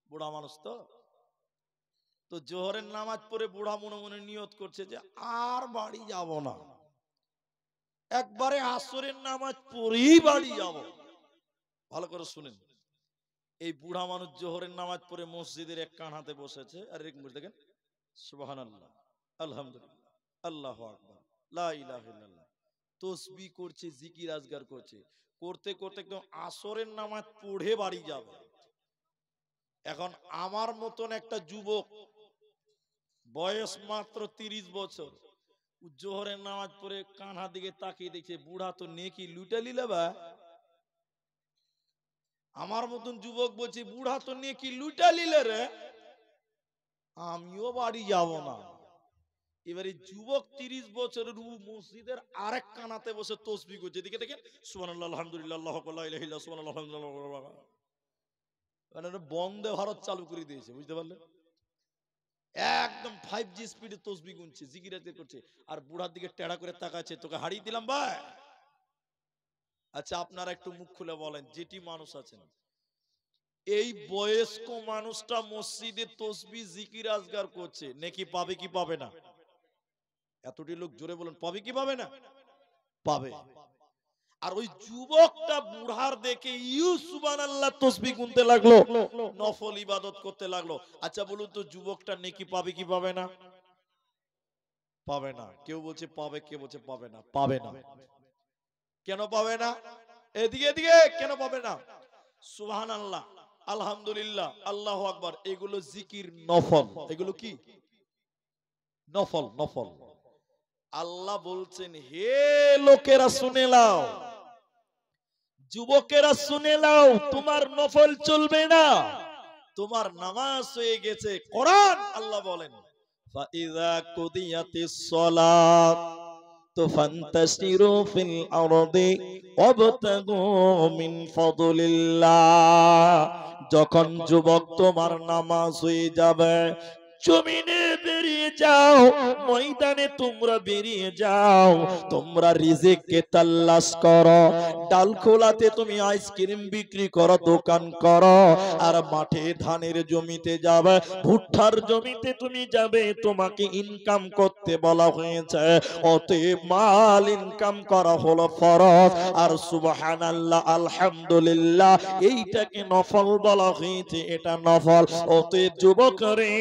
বুড়া মানুষ তো জোহরের নামাজ পড়ে বুড়া মনে মনে নিয়ত করছে যে আর বাড়ি যাব না, একবারে আসরের নামাজ পড়েই বাড়ি যাব। ভালো করে শুনেন, এই বুড়া মানুষ জোহরের নামাজ পড়ে মসজিদের এক কান হাতে বসেছে, আর এক মুখ দেখেন সুবহানাল্লাহ, আলহামদুলিল্লাহ, আল্লাহু আকবার, লা ইলাহা ইল্লাল্লাহ, তাসবিহ করছে, জিকির আজগার করছে, করতে করতে একদম আসরের নামাজ পড়ে বাড়ি যাবে। এখন আমার মতন একটা যুবক, বয়স মাত্র 30 বছর, জোহরের নামাজ পড়ে কানহার দিকে তাকিয়ে দেখছে বুড়া তো নেকি লুটে লিলে বা। আমার মতন যুবক বলছে বুড়া তো নেকি লুটে লিলে রে, আমিও বাড়ি যাব না। এবারে যুবক 30 বছরের মসজিদের আরেক কানাতে বসে তাসবিহ করছে, এদিকে দেখেন সুবহানাল্লাহ, আলহামদুলিল্লাহ, আল্লাহু আকবার, লা ইলাহা ইল্লাল্লাহ, সুবহানাল্লাহ, আলহামদুলিল্লাহ। মানে বন্দে ভারত চালু করে দিয়েছে, বুঝতে পারলেন? একদম 5G স্পিডে তাসবিহ গুনছে, জিকির আজকার করছে, আর বুড়ার দিকে টেড়া করে তাকাচ্ছে, তোকে হারিয়ে দিলাম ভাই। আচ্ছা, আপনারা একটু মুখ খুলে বলেন, যেটি মানুষ আছেন, এই বয়স্ক মানুষটা মসজিদে তাসবিহ জিকির আজগার করছে, নেকি পাবে কি পাবে না? এতটি লোক জোরে বলেন, পাবে কি পাবে না? পাবে। আর ওই যুবকটা বুড়ার দেখে ইউ সুবহানাল্লাহ তাসবিহ গুনতে লাগলো, নফল ইবাদত করতে লাগলো। আচ্ছা বলুন তো, যুবকটা নেকি পাবে কি পাবে না? পাবে না। কেউ বলছে পাবে, কেউ বলছে পাবে না। পাবে না। কেন পাবে না? এদিকে এদিকে, কেন পাবে না? সুবহানাল্লাহ, আলহামদুলিল্লাহ, আল্লাহু আকবার, এগুলো জিকির নফল। এগুলো কি? নফল, নফল। আল্লাহ বলছেন, হে লোকেরা শুনে নাও, যুবকেরা শুনে নাও, তোমার নফল চলবে না, তোমার নামাজ হয়ে গেছে। কোরআন আল্লাহ বলেন, ফাইযা কুদিয়াতিস সালাত তো ফান্তাশিরু ফিল আরদি ওয়াবতাগু মিন ফাদলিল্লাহ। যখন যুবক তোমার নামাজ হয়ে যাবে, জমিনে বেরিয়ে যাও, ময়দানে তোমরা বেরিয়ে যাও, তোমরা রিজিককে তালাশ করো। ডালখোলাতে তুমি আইসক্রিম বিক্রি করো, দোকান করো, আর মাঠে ধানের জমিতে যাবে, ভুট্টার জমিতে তুমি যাবে, তোমাকে ইনকাম করতে বলা হয়েছে। অতএব মাল ইনকাম করা হলো ফরজ, আর সুবহানাল্লাহ, আলহামদুলিল্লাহ, এইটাকে নফল বলা হয়েছে, এটা নফল। অতএব যুবক রে,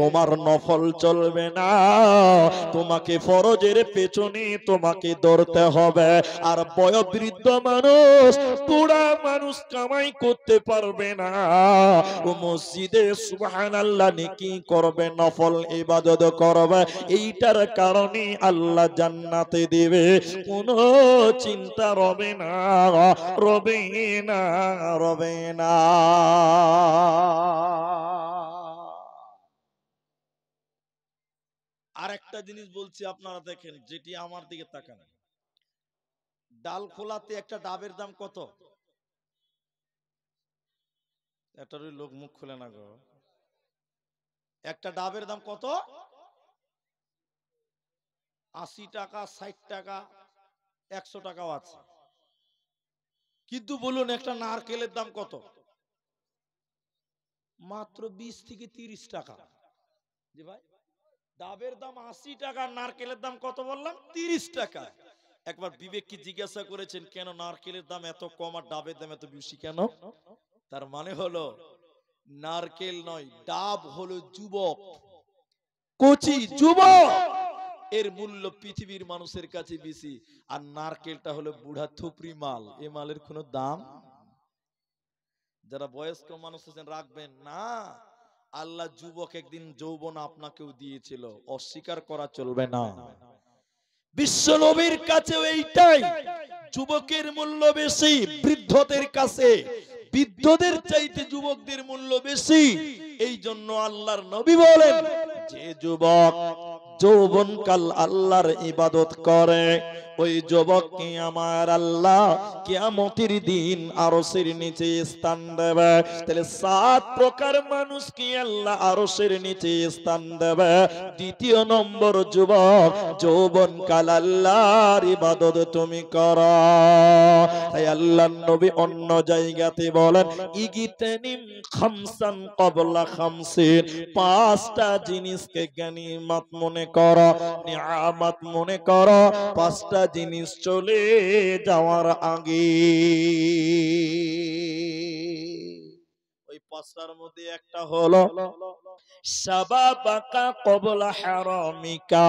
তোমার নফল চলবে না, তোমাকে ফরজের পেছনে তোমাকে দৌড়তে হবে। আর বয়োবৃদ্ধ মানুষ, বুড়া মানুষ কামাই করতে পারবে না, ও মসজিদে সুবহানাল্লাহ নেকি করবে, নফল ইবাদত করবে, এইটার কারণে আল্লাহ জান্নাতে দিবে, কোনো চিন্তা রবে না, রবে না, রবে না। আর একটা জিনিস বলছি, আপনারা দেখেন, যেটি আমার দিকে তাকান, ডাল খোলাতে একটা ডাবের দাম কত? একটা লোক মুখ খুলে না গো। একটা ডাবের দাম কত? 80 টাকা, 60 টাকা, 100 টাকাও আছে। কিন্তু বলুন একটা নারকেলের দাম কত? মাত্র 20 থেকে 30 টাকা। জি ভাই, ডাবের দাম 80 টাকা, নারকেলের দাম কত বললাম? 30 টাকা। একবার বিবেক কি জিজ্ঞাসা করেছেন কেন নারকেলের দাম এত কম আর ডাবের দাম এত বেশি কেন? তার মানে হলো নারকেল নয়, ডাব হলো যুবক, কচি যুবক, এর মূল্য পৃথিবীর মানুষের কাছে বেশি। আর নারকেলটা হলো বুড়া থুপড়ি মাল, এ মালের কোনো দাম। যারা বয়স্ক মানুষ আছেন রাখবেন না, আল্লাহ যুবক একদিন যৌবন আপনাকেও দিয়েছিল, অস্বীকার করা চলবে না। বিশ্ব নবীর কাছে এইটাই, যুবকের মূল্য বেশি বৃদ্ধদের কাছে, বৃদ্ধদের চাইতে যুবকদের মূল্য বেশি। এই জন্য আল্লাহর নবী বলেন, যে যুবক যৌবনকাল আল্লাহর ইবাদত করে, ওই যুবককে আমার আল্লাহ কিয়ামতের দিন আরশের নিচে স্থান দেবে। তাহলে 7 প্রকার মানুষকে আল্লাহ আরশের নিচে স্থান দেবে। দ্বিতীয় নম্বর, যুবক যৌবনকাল আল্লাহর ইবাদত তুমি করো। তাই আল্লাহর নবী অন্য জায়গাতে বলেন, ইগিতানিম খামসান ক্বাবলা খামসিন, 5টা জিনিসকে গনিমত মনে করো, নিয়ামত মনে করো, 5টা জিনিস চলে যাওয়ার আগে। ওই 5টার মধ্যে একটা হলো শাবাবাকা ক্বাবলা হারামিকা,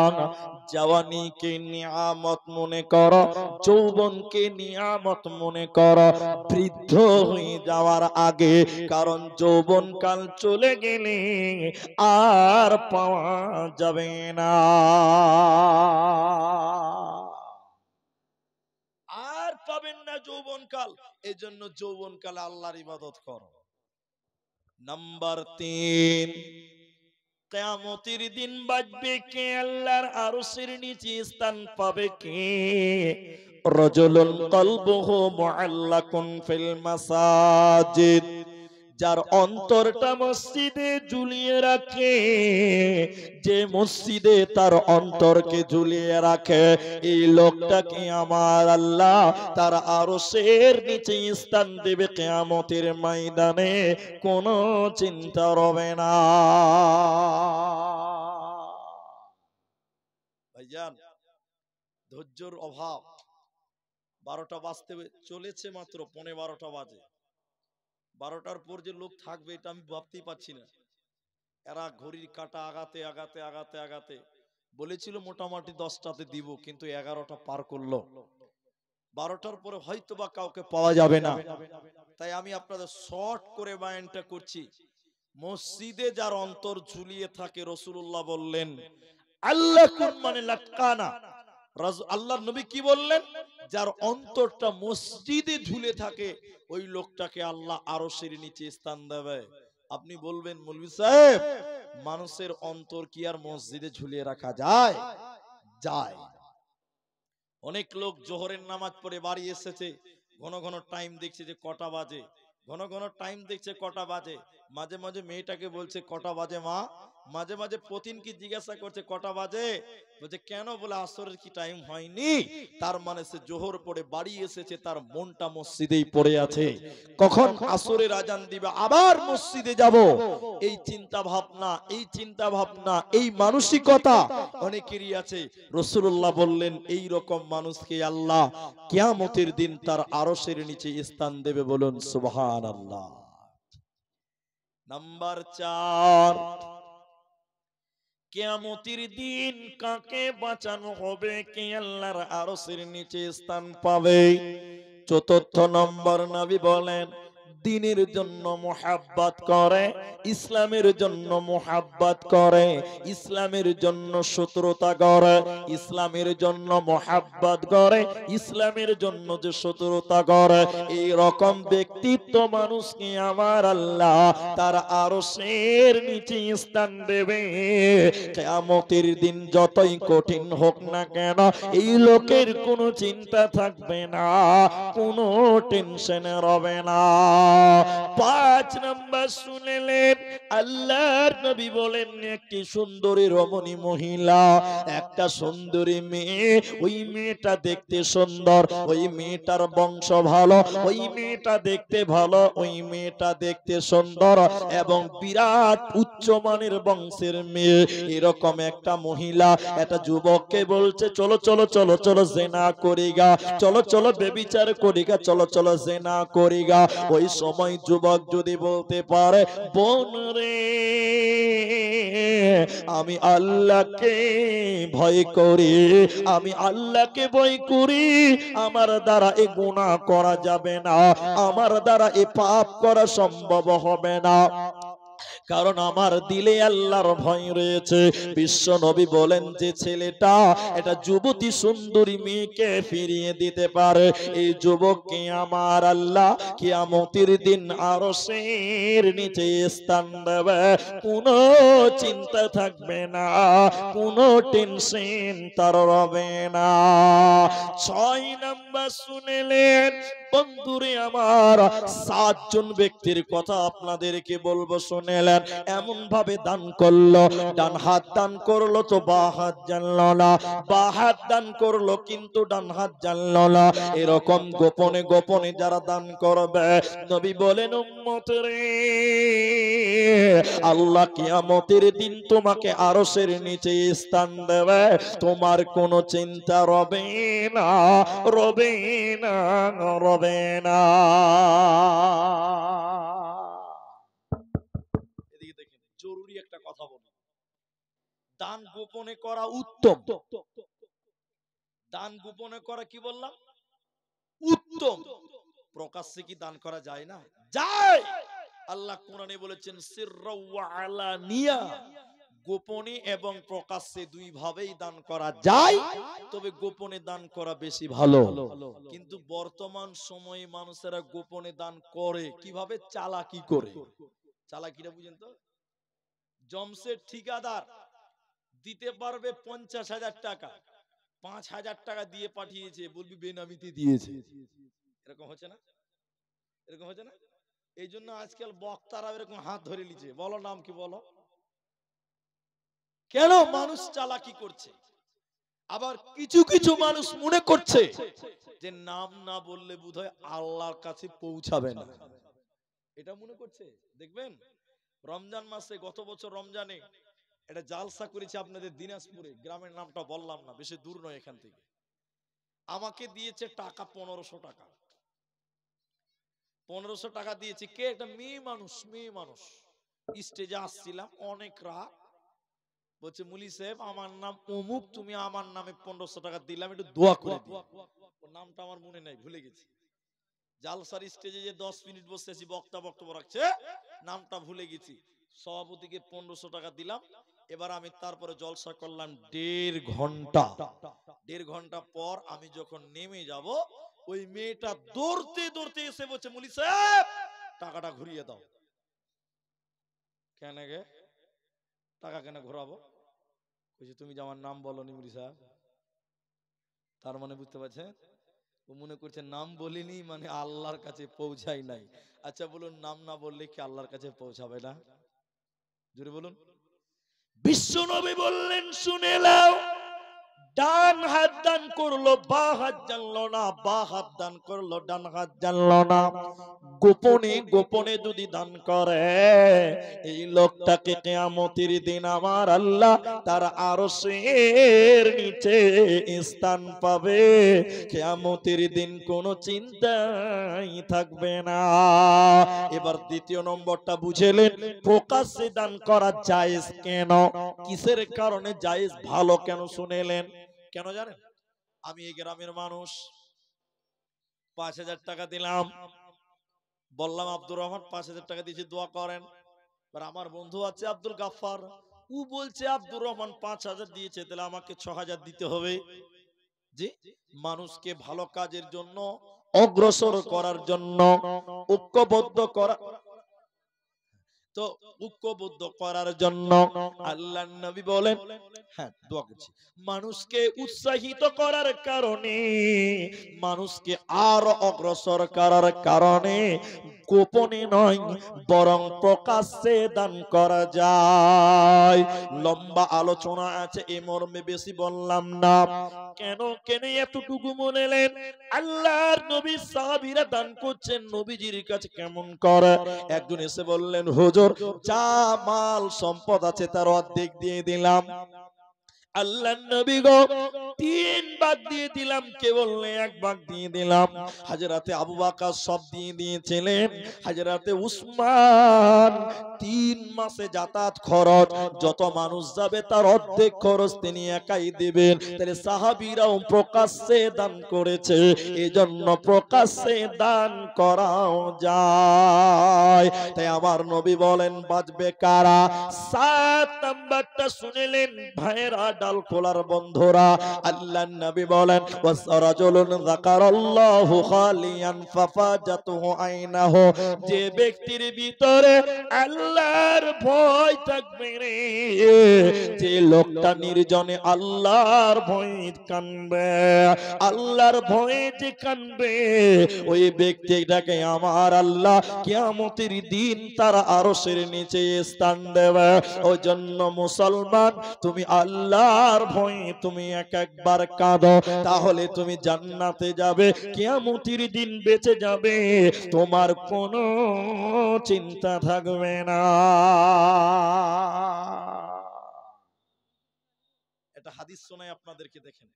জওয়ানিকে নিয়ামত মনে করো, যৌবনকে নিয়ামত মনে করো বৃদ্ধ হয়ে যাওয়ার আগে। কারণ যৌবনকাল চলে গেলে আর পাওয়া যাবে না, আর পাবেন না যৌবনকাল। এই জন্য যৌবনকালে আল্লাহর ইবাদত করো। নাম্বার 3, কিয়ামতের দিন বাজবে কে, আল্লাহর আরশের নিচে স্থান পাবে কে? রাজুলুন কলবুহু মুআল্লাকুন ফিল মাসাজিদ, যার অন্তরটা মসজিদে ঝুলিয়ে রাখে, যে মসজিদে তার অন্তরকে ঝুলিয়ে রাখে, এই লোকটাকে আমার আল্লাহ তার আরশের নিচে স্থান দেবে কিয়ামতের ময়দানে, কোনো চিন্তা রবে না। ভাইজান, ধৈর্যের অভাব। 12টা বাজতে চলেছে, মাত্র 11:15 বাজে। 12টার পর যে লোক থাকবে এটা আমি ভাবতেই পারছি না। এরা ঘড়ির কাঁটা আগাতে আগাতে আগাতে আগাতে বলেছিল মোটামুটি 10টাতে দিব, কিন্তু 11টা পার করলো। 12টার পরে হয়তো বা কাউকে পাওয়া যাবে না। তাই আমি আপনাদের শর্ট করে বায়ানটা করছি। মসজিদে যার অন্তর ঝুলিয়ে থাকে, রাসূলুল্লাহ বললেন আল্লাহ কুন মানে লাটকানা। আল্লাহর নবী কি বললেন? যার অন্তরটা মসজিদে ঝুলে থাকে, ওই লোকটাকে আল্লাহ আরশের নিচে স্থান দেবে। আপনি বলবেন মৌলভী সাহেব, মানুষের অন্তর কি আর মসজিদে ঝুলিয়ে রাখা যায়? যায়। অনেক লোক জোহরের নামাজ পড়ে বাড়ি এসেছে, ঘন ঘন টাইম দেখছে যে কটা বাজে, ঘন ঘন টাইম দেখছে কটা বাজে। মাঝে মাঝে মেয়েটাকে বলছে কটা বাজে মা, মাঝে মাঝে প্রতিদিনকে জিজ্ঞাসা করছে কটা বাজে, বলছে কেন, বলে আসরের কি টাইম হয়নি। তার মানে সে জোহর পড়ে বাড়ি এসেছে, তার মনটা মসজিদেই পড়ে আছে, কখন আসরের আজান দিবে আবার মসজিদে যাব। এই চিন্তা ভাবনা, এই চিন্তা ভাবনা, এই মানসিকতা অনেকেরই আছে। রাসূলুল্লাহ বললেন এই রকম মানুষকে আল্লাহ কিয়ামতের দিন তার আরশের নিচে স্থান দেবে। বলুন সুবহানাল্লাহ। নাম্বার 4, কিয়ামতের দিন কাকে বাঁচানো হবে, কে আল্লাহর আরশের নিচে স্থান পাবে? 4র্থ নম্বর, নবী বলেন দিনের জন্য মুহাব্বত করে, ইসলামের জন্য মুহাব্বত করে, ইসলামের জন্য শত্রুতা করে, ইসলামের জন্য মুহাব্বত করে, ইসলামের জন্য যে শত্রুতা করে, এই রকম ব্যক্তিত্ব মানুষকে আমার আল্লাহ তার আরশের নিচে স্থান দেবে। কিয়ামতের দিন যতই কঠিন হোক না কেন, এই লোকের কোনো চিন্তা থাকবে না, কোনো টেনশন হবে না। 5 নাম্বার শুনলেন, আল্লাহর নবী বলেন, একটি সুন্দরী রমণী মহিলা, একটা সুন্দরী মেয়ে, ওই মেয়েটা দেখতে সুন্দর, ওই মেয়েটার বংশ ভালো, ওই মেয়েটা দেখতে ভালো, ওই মেয়েটা দেখতে সুন্দর এবং বিরাট উচ্চমানের বংশের মেয়ে। এরকম একটা মহিলা একটা যুবককে বলছে, চলো চলো চলো চলো জিনা করিগা, চলো চলো ব্যভিচার করিগা, চলো চলো জিনা করিগা। ওই সময় যুবক যদি বলতে পারে, বোন রে, আমি আল্লাহকে ভয় করি, আমি আল্লাহকে ভয় করি, আমার দ্বারা এ গুনাহ করা যাবে না, আমার দ্বারা এ পাপ করা সম্ভব হবে না, কারণ আমার দিলে আল্লাহর ভয় রয়েছে। বিশ্ব নবী বলেন, যে ছেলেটা এটা যুবতী সুন্দরী মেয়েকে ফিরিয়ে দিতে পারে, এই যুবককে আমার আল্লাহ কিয়ামতের দিন আরশের নিচে স্থান দেবে। কোনো চিন্তা থাকবে না, কোনো টেনশন তার হবে না। 6 নাম্বার শুনলেন, বন্ধুরে আমার, 7 জন ব্যক্তির কথা আপনাদেরকে বলবো, শুনেলেন। এমন ভাবে দান করলো, ডান হাত দান করলো তো বাঁ হাত জানলো না, বাঁ হাত দান করলো কিন্তু ডান হাত জানলো না। এরকম গোপনে গোপনে যারা দান করবে, নবী বলেন, উম্মত রে, আল্লাহ কিয়ামতের দিন তোমাকে আরশের নিচে স্থান দেবে, তোমার কোনো চিন্তা রবে না, রবে না, রবে না। এদিকে দেখেন, জরুরি একটা কথা বলি, দান গোপনে করা উত্তম। দান গোপনে করা কি বললাম? উত্তম। প্রকাশ্যে কি দান করা যায় না? যায়। আল্লাহ কোরআনে বলেছেন, সিররা ওয়া আলানিয়া, গোপনে এবং প্রকাশ্যে দুই ভাবেই দান করা যায়, তবে গোপনে দান করা বেশি ভালো। কিন্তু বর্তমান সময়ে মানুষেরা গোপনে দান করে কিভাবে? চালাকি করে। চালাকিটা বুঝেন তো? জমশেদ ঠিকাদার দিতে পারবে 50,000 টাকা, 5,000 টাকা দিয়ে পাঠিয়েছে, বলবি বেনামিতে দিয়েছে। এরকম হচ্ছে না? এরকম হচ্ছে না? এই জন্য আজকাল বক্তারা এরকম হাত ধরে নিচ্ছে, বলো নাম কি বলো। কেন? মানুষ চালাকি করছে। আবার কিছু কিছু মানুষ মনে করছে যে নাম না বললে বোধহয় আল্লাহর কাছে পৌঁছাবে না, এটা মনে করছে। দেখবেন রমজান মাসে, গত বছর রমজানে এটা জালসা করেছে আপনাদের দিনাজপুরে, গ্রামের নামটা বললাম না, বেশি দূর নয় এখান থেকে। আমাকে দিয়েছে টাকা 1500 টাকা, 1500 টাকা দিয়েছে। কে? একটা মেয়ে মানুষ, মেয়ে মানুষ। স্টেজে আসছিলাম, অনেক রাত, বলছে, মুলি সাহেব আমার নাম অমুক, তুমি আমার নামে 1500 টাকা দিলাম, একটু দোয়া করে দিও। ওর নামটা আমার মনে নাই, ভুলে গেছি। জালসার স্টেজে যে 10 মিনিট বসে আছি, বক্তা বক্তব্য রাখছে, নামটা ভুলে গেছি। সভাপতিকে 1500 টাকা দিলাম। এবার আমি তারপরে জলসা করলাম 1.5 ঘন্টা। 1.5 ঘন্টা পর আমি যখন নেমে যাব, ওই মেয়েটা দৌড়তে দৌড়তে এসে বলছে, মুলি সাহেব টাকাটা ঘুরিয়ে দাও। কেন গে? টাকা কেন ঘোরাবো? তুমি যে আমার নাম বলনি মুলি সাহেব। তার মানে বুঝতে পারছেন, ও মনে করছে নাম বলিনি মানে আল্লাহর কাছে পৌঁছাই নাই। আচ্ছা বলুন, নাম না বললে কি আল্লাহর কাছে পৌঁছাবে না? জোরে বলুন। বিশ্ব নবী বললেন, শুনে নাও, ডান হাত দান করলো, বাঁ হাত জানলো না, বাঁ হাত দান করলো, ডান হাত জানলো না। গোপনে গোপনে যদি দান করে, এই লোকটাকে কিয়ামতের দিন আমার আল্লাহ তার আরশের নিচে স্থান পাবে। কিয়ামতের দিন কোনো চিন্তাই থাকবে না। এবার দ্বিতীয় নম্বরটা বুঝেলেন, প্রকাশ্যে দান করা জায়েজ কেন, কিসের কারণে জায়েজ, ভালো কেন শুনেলেন। কেন জানেন? আমি এই গ্রামের মানুষ, 5,000 টাকা দিলাম, বললাম আব্দুর রহমান 5,000 টাকা দিয়েছি, দোয়া করেন। আমার বন্ধু আছে আব্দুল গাফফার, ও বলছে আব্দুর রহমান 5,000 দিয়েছে, তাহলে আমাকে 6,000 দিতে হবে। জি, মানুষকে ভালো কাজের জন্য, অগ্রসর করার জন্য, ঐক্যবদ্ধ করা, তো ঐক্যবদ্ধ করার জন্য আল্লাহর নবী বলেন, হ্যাঁ দোয়া করছি, মানুষকে উৎসাহিত করার কারণে, মানুষকে আরো অগ্রসর করার কারণে গোপনে নয় বরং প্রকাশ্যে দান করা যায়। লম্বা আলোচনা আছে, এই মর্মে বেশি বললাম না। কেন কেন এতটুকু বললেন? আল্লাহর নবী সাহাবীরা দান করছেন নবীজির কাছে কেমন করে। একজন এসে বললেন, হুজুর যা মাল সম্পদ আছে তার অর্ধেক দিয়ে দিলাম। আল্লাহর নবী গো 3 ভাগ দিয়ে দিলাম, কে বললে 1 ভাগ দিয়ে দিলাম। হযরতে আবু বকর সব দিয়ে দিয়েছিলেন, হযরতে উসমান 3 মাসে যাতায়াত খরচ, যত মানুষ যাবে তার অর্ধেক খরচ তিনি একাই দিবেন। তাহলে সাহাবীরাও প্রকাশ্যে দান করেছে, এজন্য প্রকাশ্যে দান করাও যায়। তাই আমার নবী বলেন, বাঁচবে কারা? 7 নাম্বারটা শুনেলেন ভাইরা, ডাল খোলার বন্ধুরা। আল্লাহর নবী বলেন, ওয়াসরাজুলুন যাকারাল্লাহু খালিয়ান ফাফাজাতুহু আইনাহু, যে ব্যক্তির ভিতরে আল্লাহর ভয় থাকবে রে, যে লোকটা নির্জনে আল্লাহর ভয়ে কাঁদবে, আল্লাহর ভয়ে যে কাঁদবে, ওই ব্যক্তিটাকে আমার আল্লাহ কিয়ামতের দিন তার আরশের নিচে স্থান দেবে। ওই জন্য মুসলমান, তুমি আল্লাহর ভয়ে তুমি একবার কাঁদো, তাহলে তুমি জান্নাতে যাবে, কিয়ামতের দিন বেঁচে যাবে, তোমার কোনো চিন্তা থাকবে না। এটা হাদিস শোনাই আপনাদেরকে, দেখেন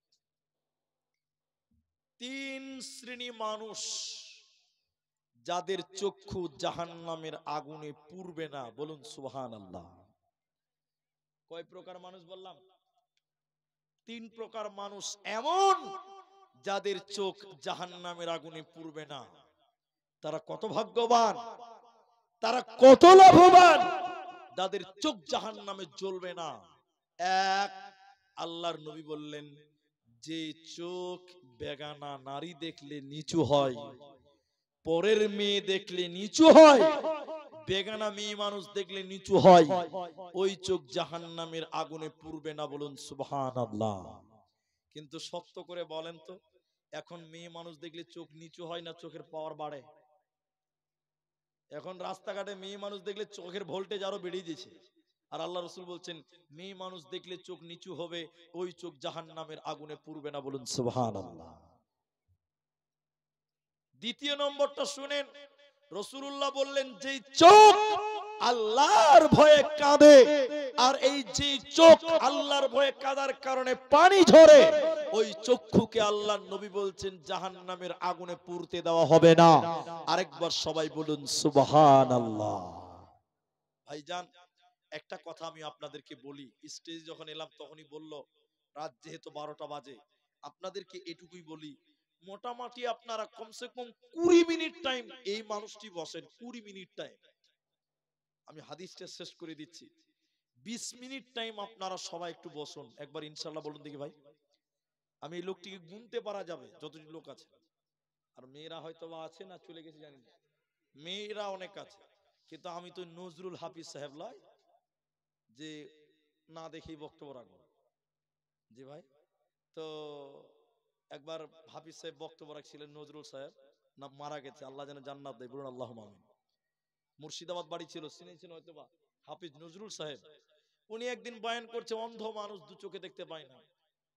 3 শ্রেণী মানুষ যাদের চক্ষু জাহান্নামের আগুনে পুড়বে না, বলুন সুবহানাল্লাহ। কয় প্রকার মানুষ বললাম? 3 প্রকার মানুষ এমন যাদের চোখ জাহান্নামের আগুনে পুড়বে না। তারা কত ভাগ্যবান, তারা কত লাভবান, যাদের চোখ জাহান্নামে জ্বলবে না। এক, আল্লাহর নবী বললেন, যে চোখ বেগানা নারী দেখলে নিচু হয়, পরের মেয়ে দেখলে নিচু হয়, বেগানা মেয়ে মানুষ দেখলে নিচু হয়, ওই চোখ জাহান্নামের আগুনে পুড়বে না, বলুন সুবহানাল্লাহ। কিন্তু সত্য করে বলেন তো, এখন মেয়ে মানুষ দেখলে চোখ নিচু হয় না চোখের পাওয়ার বাড়ে? এখন রাস্তাঘাটে মেয়ে মানুষ দেখলে চোখের ভোল্টেজ আরো বেড়ে দিয়েছে। আর আল্লাহ রাসূল বলছেন, মেয়ে মানুষ দেখলে চোখ নিচু হবে, ওই চোখ জাহান্নামের আগুনে পুড়বে না, বলুন সুবহানাল্লাহ। দ্বিতীয় নম্বরটা শুনেন, রাসূলুল্লাহ বললেন, যেই চোখ আল্লাহর ভয়ে কাঁদে, আর এই যে চোখ আল্লাহর ভয়ে কাঁদার কারণে পানি ঝরে, ওই চক্ষুকে আল্লাহর নবী বলছেন জাহান্নামের আগুনে পুড়তে দেওয়া হবে না। আরেকবার সবাই বলুন সুবহানাল্লাহ। ভাইজান, একটা কথা আমি আপনাদেরকে বলি, স্টেজে যখন এলাম তখনই বলল, রাত যেহেতু 12টা বাজে, আপনাদেরকে এটুকুই বলি, মোটামুটি আপনারা কমসে কম 20 মিনিট টাইম এই মানুষটি বসেন, 20 মিনিট টাইম। আমি হাদিসটা শেষ করে দিচ্ছি, 20 মিনিট টাইম আপনারা সবাই একটু বসুন, একবার ইনশাআল্লাহ বলুন দেখি ভাই। আমি এই লোকটিকে গুনতে পারা যাবে যতটি লোক আছে, আর মেয়েরা হয়তো বা আছে না চলে গেছে জানি না, মেয়েরা অনেক আছে, কিন্তু আমি তো নজরুল হাফিজ সাহেব লয় যে না দেখেই বক্তব্য রাখবো। জি ভাই, তো একবার হাফিজ সাহেব বক্তব্য রাখছিলেন, নজরুল সাহেব না মারা গেছে, আল্লাহ যেন জান্নাত দেয়, বলুন আল্লাহুম্মা আমিন। মুর্শিদাবাদ বাড়ি ছিল, শুনেছেন হয়তো বা, হাফিজ নজরুল সাহেব। উনি একদিন বয়ান করছে, অন্ধ মানুষ, দু চোখে দেখতে পায় না,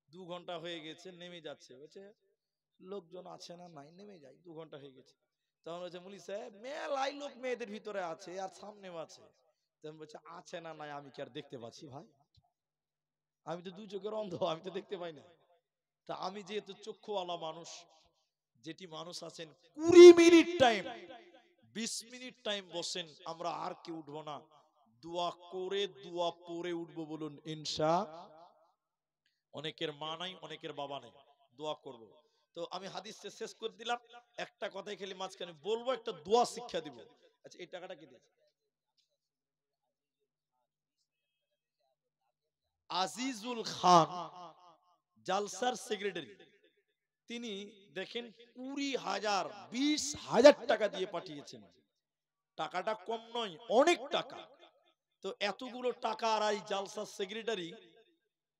2 ঘন্টা হয়ে গেছে, নেমে যাচ্ছে, বলছে লোকজন আছে না, নাই, নেমে যাই, 2 ঘন্টা হয়ে গেছে। তখন বলছে, মুলি সাহেব মেলাই লোক মেয়েদের ভিতরে আছে আর সামনেও আছে। তখন বলছে, আছে না নাই আমি কি আর দেখতে পাচ্ছি ভাই? আমি তো 2 চোখের অন্ধ, আমি তো দেখতে পাই না। তা আমি যেহেতু চক্ষুওয়ালা মানুষ, যেটি মানুষ আছেন 20 মিনিট টাইম, 20 মিনিট টাইম বসেন, আমরা আর কি উঠবো না, দোয়া করে দোয়া পরে উঠবো, বলুন ইনশা। অনেকের মা নাই, অনেকের বাবা নেই, দোয়া করব। তো আমি হাদিসটা শেষ করে দিলাম, একটা কথাই খালি মাঝখানে বলবো, একটা দোয়া শিক্ষা দিব। আচ্ছা, এই টাকাটা কি দিয়েছে? আজিজুল খান জালসার সেক্রেটারি, তিনি দেখেন 20,000 20,000 টাকা দিয়ে পাঠিয়েছেন। টাকাটা কম নয়, অনেক টাকা। তো এতগুলো টাকা আর এই জালসার সেক্রেটারি,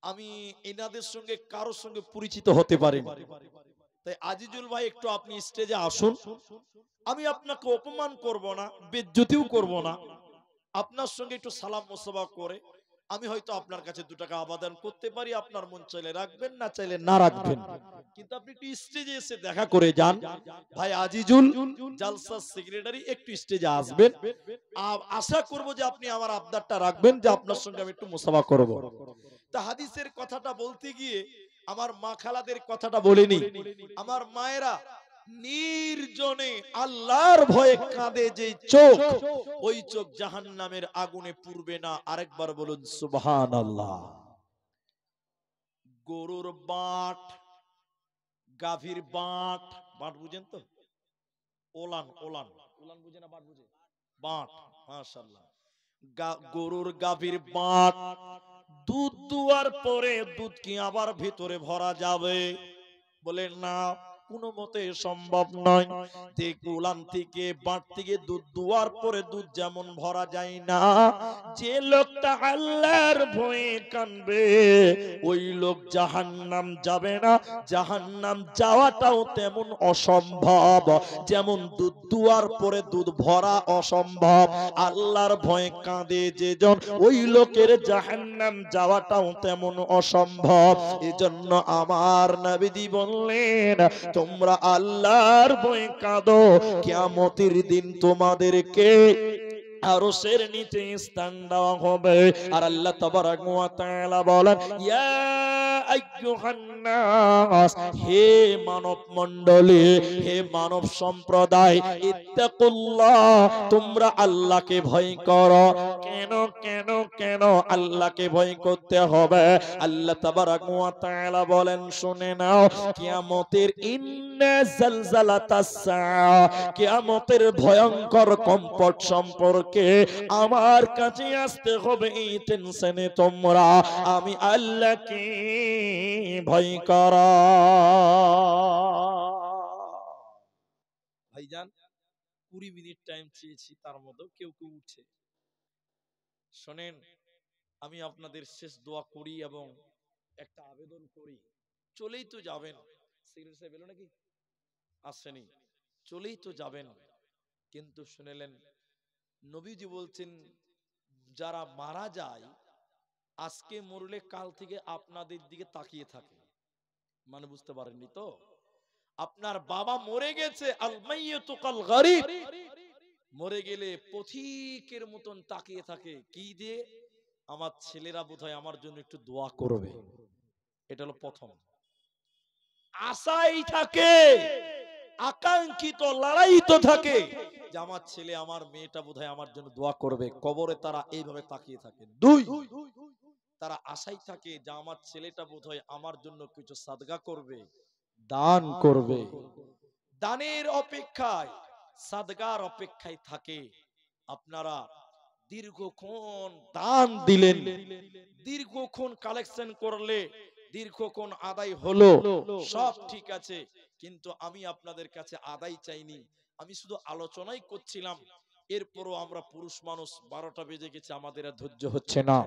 আমি এনাদের সঙ্গে কারোর সঙ্গে পরিচিত হতে পারিনি। তাই আজিজুল ভাই, একটু আপনি স্টেজে আসুন। আমি আপনাকে অপমান করব না, বেজ্জতিও করব না। আপনার সঙ্গে একটু সালাম মুসাফা করে আমি হয়তো আপনার কাছে 2 টাকা আবেদন করতে পারি। আপনার মন চাইলে রাখবেন, না চাইলে না রাখবেন, কিন্তু আপনি একটু স্টেজে এসে দেখা করে যান। ভাই আজিজুল জালসার সেক্রেটারি একটু স্টেজে আসবেন। আশা করব যে আপনি আমার আবদারটা রাখবেন, যে আপনার সঙ্গে আমি একটু মুসাফা করব। তা হাদিসের কথাটা বলতে গিয়ে আমার মা খালাদের কথাটা বলিনি। আমার মায়েরা নির্জনে আল্লাহর ভয়ে কাঁদে যে চোখ, ওই চোখ জাহান্নামের আগুনে পুড়বে না। আরেকবার বলুন সুবহানাল্লাহ। গরুর বাট, গাভীর বাট, বাট বুঝেন তো? ওলান, ওলান, ওলান বুঝে না? বাট বুঝে? বাট, মাশাআল্লাহ। গরুর গাভীর বাট, দুধ দুয়ার পরে দুধ কি আবার ভিতরে ভরা যাবে? বলে না, কোনো মতে সম্ভব নয়। উলান থেকে বাট থেকে দুধ দুয়ার পরে দুধ যেমন ভরা যায় না, যে লোকটা আল্লাহর ভয়ে কানবে ওই লোক জাহান্নাম যাবে না। জাহান্নাম যাওয়াটাও তেমন অসম্ভব, যেমন দুধ দুয়ার পরে দুধ ভরা অসম্ভব। আল্লাহর ভয়ে কাঁদে যেজন, ওই লোকের জাহান্নাম যাওয়াটাও তেমন অসম্ভব। এজন্য আমার নবীজি বললেন, তোমরা আল্লাহর ভয়ে কাঁদো, কিয়ামতের দিন তোমাদেরকে আরশের নিচে স্থান দেওয়া হবে। আর আল্লাহ তাবারাক ওয়া তাআলা বলেন, ইয়া আইয়ুহান নাস, হে মানব মণ্ডলী, হে মানব সম্প্রদায়, ইত্তাকুল্লাহ, তোমরা আল্লাহকে ভয় করো। কেন কেন কেন আল্লাহকে ভয় করতে হবে? আল্লাহ তাবারাক ওয়া তাআলা বলেন, শুনে নাও, কিয়ামতের ইন্না জালজালাতাস সাআ, কিয়ামতের ভয়ঙ্কর কম্পট সম্পর্কে আমার কাছে আসতে হবে এই টেনশনে তোমরা আমি আল্লাহকে ভয় করো। ভাইজান, 20 মিনিট টাইম চেয়েছি, তার মধ্যে কেউ কেউ উঠছে। শোনেন, আমি আপনাদের শেষ দোয়া করি এবং একটা আবেদন করি। চলেই তো যাবেন, সেক্রেটারি সাহেব এলো নাকি? আসেনি, চলেই তো যাবেন, কিন্তু শুনেলেন নবীজি বলছেন, যারা মারা যায় আজকে মরলে কাল থেকে আপনাদের দিকে তাকিয়ে থাকে। মানে বুঝতে পারেননি তো? আপনার বাবা মরে গেছে, আল মাইয়িতু কাল গারিব, মরে গেলে পথিকের মতন তাকিয়ে থাকে, কি দিয়ে? আমার ছেলেরা বোধহয় আমার জন্য একটু দোয়া করবে। এটা হলো প্রথম। আশাই থাকে, আকাঙ্ক্ষিত লড়াই তো থাকে, যে আমার ছেলে আমার মেয়েটা বোধহয় আমার জন্য দোয়া করবে। কবরে তারা এইভাবে তাকিয়ে থাকে। দুই, তারা আশাই থাকে যে আমার ছেলেটা বোধহয় আমার জন্য কিছু সাদগা করবে, দান করবে। দানের অপেক্ষায়, সাদগার অপেক্ষায় থাকে। আপনারা দীর্ঘক্ষণ দান দিলেন, দীর্ঘক্ষণ কালেকশন করলে, দীর্ঘক্ষণ আদায় হলো, সব ঠিক আছে, কিন্তু আমি আপনাদের কাছে আদায় চাইনি, আমি শুধু আলোচনাই করছিলাম। এরপরও আমরা পুরুষ মানুষ, 12টা বেজে গেছে, আমাদের আর ধৈর্য হচ্ছে না।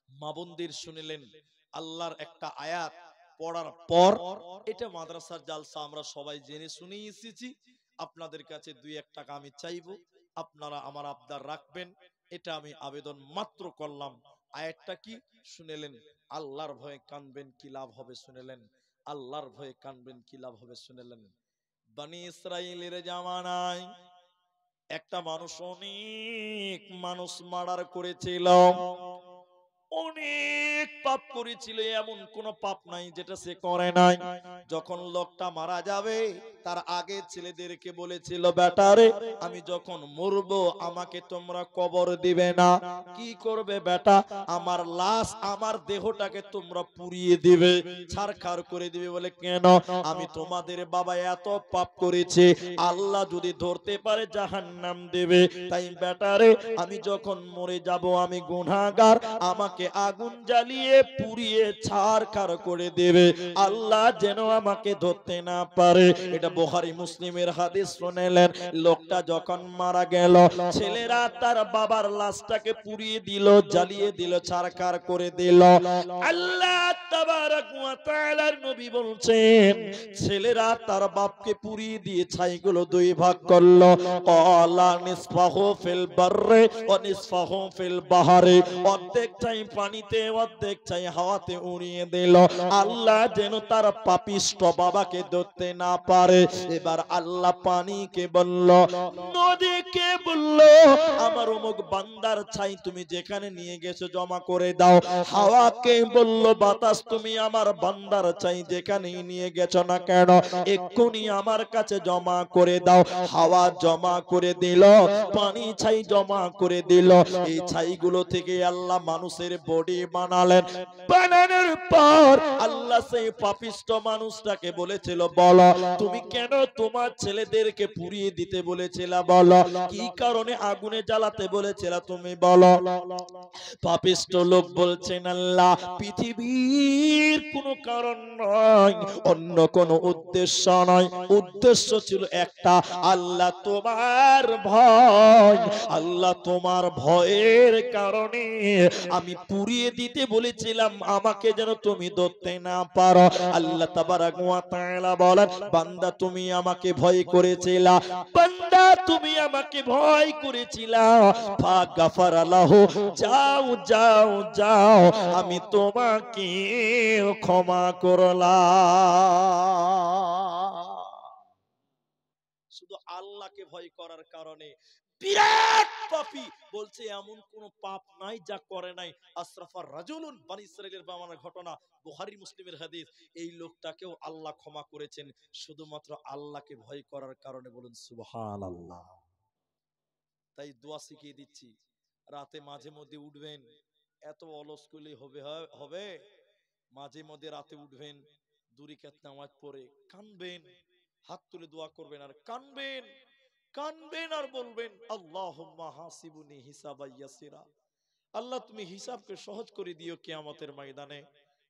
মা বোনদের শুনলেন আল্লাহর একটা আয়াত পড়ার পর, এটা মাদ্রাসার জালসা, আমরা সবাই জেনে শুনে এসেছি। আপনাদের কাছে 2-1 টাকা আমি চাইবো, আপনারা আমার আবদার রাখবেন, এটা আমি আবেদন মাত্র করলাম। আয়াতটা কি শুনেলেন? আল্লাহর ভয়ে কানবেন কি লাভ হবে শুনেলেন? আল্লাহর ভয়ে কানবেন কি লাভ হবে শুনেলেন? বনি ইসরাইলের জামানায় একটা মানুষ অনেক মানুষ মার্ডার করেছিল, অনেক পাপ করেছিল, এমন কোন পাপ নাই যেটা সে করে নাই। যখন লোকটা মারা যাবে, তার আগে ছেলেদেরকে বলেছিল, বেটারে আমি যখন মরবো আমাকে তোমরা কবর দিবে না, কি করবে বেটা, আমার লাশ আমার দেহটাকে তোমরা পুড়িয়ে দিবে, ছারখার করে দিবে। বলে কেন? আমি তোমাদের বাবা এত পাপ করেছে, আল্লাহ যদি ধরতে পারে জাহান্নাম দেবে। তাই বেটারে আমি যখন মরে যাব আমি গুনাহগার, আমাকে আগুন জ্বালিয়ে পুড়িয়ে ছারখার করে দেবে, আল্লাহ যেন আমাকে ধরতে না পারে। এটা বুখারী মুসলিমের হাদিস। শুনলেন, লোকটা যখন মারা গেল, ছেলেরা তার বাবার লাশটাকে পুড়িয়ে দিল, জ্বালিয়ে দিল, ছারখার করে দিল। আল্লাহ তাবারক ওয়া তাআলার নবী বলছেন, ছেলেরা তার বাপকে পুড়িয়ে দিয়ে ছাইগুলো দুই ভাগ করলো। ক্বালা নিসফাহু ফিল বাররি ওয়া নিসফাহু ফিল বাহরি, অর্ধেক ছাই পানিতে অর্ধেক ছাই হাওয়াতে উড়িয়ে দিল, আল্লাহ যেন তার পাপিষ্ঠ বাবাকে ধরতে না পারে। এবার আল্লাহ পানিকে বলল, নদীকে বলল, আমার অমুক বান্দার ছাই তুমি যেখানে নিয়ে গেছো জমা করে দাও। হাওয়াকে বলল, বাতাস তুমি আমার বান্দার ছাই যেখানে নিয়ে গেছো না কেন এক্ষুনি আমার কাছে জমা করে দাও। হাওয়া জমা করে দিল, পানি ছাই জমা করে দিল। এই ছাইগুলো থেকে আল্লাহ মানুষের বডি বানালেন। বানানোর পর আল্লাহ সেই পাপিষ্ঠ মানুষটাকে বলেছিল, বলো তুমি কেন তোমার ছেলেদেরকে পুড়িয়ে দিতে বলেছিলা, বলো কি কারণে আগুনে জ্বালাতে বলেছিলা তুমি বলো। পাপিষ্ঠ লোক বলছেন, আল্লাহ পৃথিবীর কোনো কারণ নয়, অন্য কোনো উদ্দেশ্য নয়, উদ্দেশ্য ছিল একটা, আল্লাহ তোমার ভয়, আল্লাহ তোমার ভয়ের কারণে আমি পুড়িয়ে দিতে বলেছিলাম, আমাকে যেন তুমি ধরতে না পারো। আল্লাহ তাবারক ওয়া তাআলা বলেন, বান্দা তুমি আমাকে ভয় করেছিলা, বান্দা তুমি আমাকে ভয় করেছিলা, ফাগাফারা লাহু, যাও যাও যাও আমি তোমাকে ক্ষমা করলাম। শুধু আল্লাহকে ভয় করার কারণে বিরাট পাপী বলছে এমন কোন পাপ নাই যা করে নাই। আশরাফার রাজুলুন বনী ইসরাইলের বানানোর ঘটনা, বুখারী মুসলিমের হাদিস। এই লোকটাকেও আল্লাহ ক্ষমা করেছেন শুধুমাত্র আল্লাহকে ভয় করার কারণে। বলুন সুবহানাল্লাহ। তাই দোয়া শিখিয়ে দিচ্ছি, রাতে মাঝে মধ্যে উঠবেন, এত অলস করলে হবে? মাঝে মধ্যে রাতে উঠবেন, দুই রাকাত নামাজ পড়ে কানবেন, হাত তুলে দোয়া করবেন আর কানবেন, কানবেন আর বলবেন, আল্লাহুম্মা হাসিবুনি হিসাবান ইয়াসিরা, আল্লাহ তুমি হিসাবকে সহজ করে দিও কিয়ামতের ময়দানে,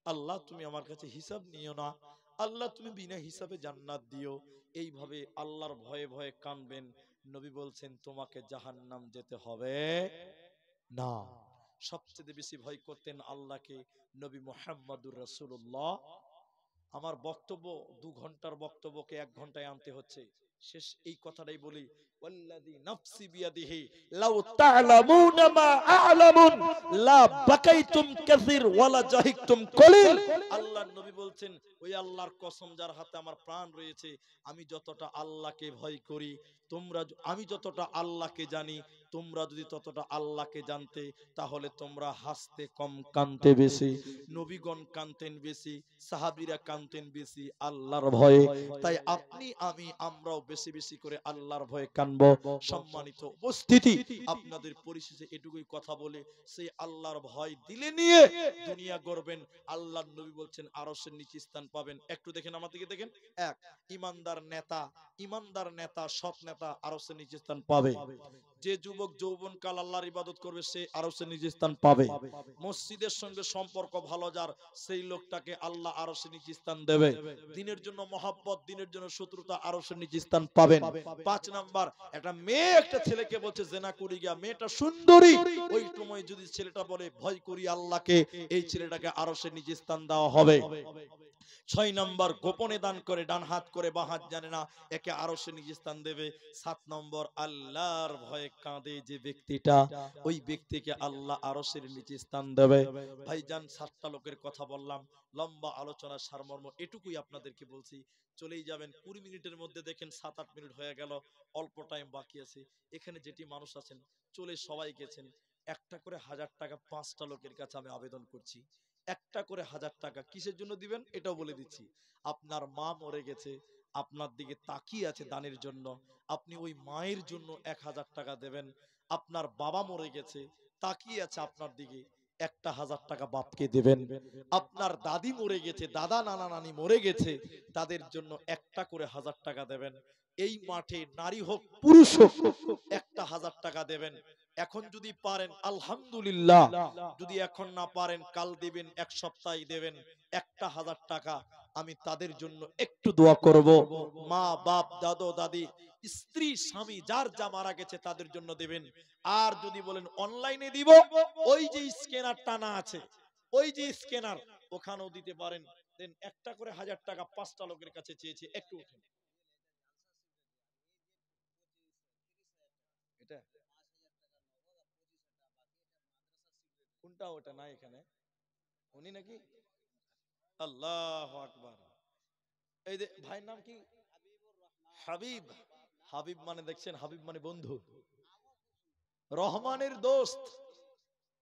আল্লাহ তুমি আমার কাছে হিসাব নিও না, আল্লাহ তুমি বিনা হিসাবে জান্নাত দিও। এইভাবে আল্লাহর ভয়ে ভয়ে কানবেন। নবী বলছেন তোমাকে জাহান্নাম যেতে হবে না। সবচেয়ে বেশি ভয় করতেন আল্লাহকে নবী মুহাম্মদুর রাসূলুল্লাহ। আমার বক্তব্য 2 ঘন্টার বক্তব্যকে 1 ঘন্টায় আনতে হচ্ছে। শেষ এই কথাটাই বলি, ওয়াল্লাযী নাফসি বিয়াদিহি লাউ তা'লামুনা মা আ'লামুন লা বাকাইতুম কাসীর ওয়ালা জাহিকতুম কলিল। আল্লাহর নবী বলছেন, ওই আল্লাহর কসম যার হাতে আমার প্রাণ রয়েছে, আমি যতটা আল্লাহকে ভয় করি, আমি যতটা আল্লাহকে জানি, তোমরা যদি ততটা আল্লাহকে জানতে, তাহলে তোমরা হাসতে কম কানতে বেশি। নবীগণ কানতেন বেশি, সাহাবীরা কানতেন বেশি আল্লাহর ভয়ে। তাই আপনি আমি আমরাও বেশি বেশি করে আল্লাহর ভয়ে কানবো। সম্মানিত উপস্থিতি, আপনাদের পরিশেষে এটুকুই কথা বলে, সেই আল্লাহর ভয় দিলে নিয়ে দুনিয়া গড়বেন। আল্লাহর নবী বলছেন আরশের নিচে স্থান পাবেন। একটু দেখেন আমার দিকে দেখেন। এক, ইমানদার নেতা সৎ নেতা আরশের নিচে স্থান পাবে। যে যুবক যৌবনকাল আল্লাহর ইবাদত করবে সে আরশের নিচে স্থান পাবে। মসজিদের সঙ্গে সম্পর্ক ভালো যার, সেই লোকটাকে আল্লাহ আরশের নিচে স্থান দেবে। দিনের জন্য মহব্বত, দিনের জন্য শত্রুতা, আরশের নিচে স্থান পাবেন। 5 নাম্বার, একটা মেয়ে একটা ছেলেকে বলছে জেনা করি গিয়া, মেয়েটা সুন্দরী, ওই সময় যদি ছেলেটা বলে ভয় করি আল্লাহকে, এই ছেলেটাকে আরশের নিচে স্থান দেওয়া হবে। 6 নম্বর, গোপনে দান করে, ডান হাত করে বাঁ হাত জানে না, একে আরশের নিচে স্থান দেবে। 7 নম্বর, আল্লাহর ভয়ে কাঁদে যে ব্যক্তিটা, ওই ব্যক্তিকে আল্লাহ আরশের নিচে স্থান দেবে। ভাইজান 7টা লোকের কথা বললাম, লম্বা আলোচনা সারমর্ম এটুকুই আপনাদেরকে বলছি। চলেই যাবেন 20 মিনিটের মধ্যে, দেখেন 7-8 মিনিট হয়ে গেল, অল্প টাইম বাকি আছে। এখানে যেটি মানুষ আছেন চলে সবাই গেছেন, একটা করে 1000 টাকা 5টা লোকের কাছে আমি আবেদন করছি। একটা করে 1000 টাকা কিসের জন্য দিবেন এটাও বলে দিচ্ছি। আপনার মা মরে গেছে, আপনার দিকে তাকিয়ে আছে দানের জন্য, আপনি ওই মায়ের জন্য 1000 টাকা দেবেন। আপনার বাবা মরে গেছে, তাকিয়ে আছে আপনার দিকে, 1000 টাকা বাপকে দেবেন। আপনার দাদি মরে গেছে, দাদা নানা নানি মরে গেছে, তাদের জন্য একটা করে 1000 টাকা দেবেন। এই মাঠে নারী হোক পুরুষ হোক 1000 টাকা দেবেন। এখন যদি পারেন আলহামদুলিল্লাহ, যদি এখন না পারেন কাল দিবেন, এক সপ্তাহে দেবেন 1000 টাকা। আমি তাদের জন্য একটু দোয়া করব। মা বাপ দাদু দাদি স্ত্রী স্বামী যার যা মারা গেছে তাদের জন্য দেবেন। আর যদি বলেন অনলাইনে দিব, ওই যে স্ক্যানার টানা আছে, ওই যে স্ক্যানার, ওখানেও দিতে পারেন। দেন একটা করে 1000 টাকা 5টা লোকের কাছে চেয়েছি, একটু উঠেন। এটা কোনটা? ওটা না এখানে উনি নাকি? আল্লাহু আকবার। এই যে ভাইয়ের নাম কি? হাবিব। হাবিব মানে দেখছেন, হাবিব মানে বন্ধু, রহমানের দোস্ত।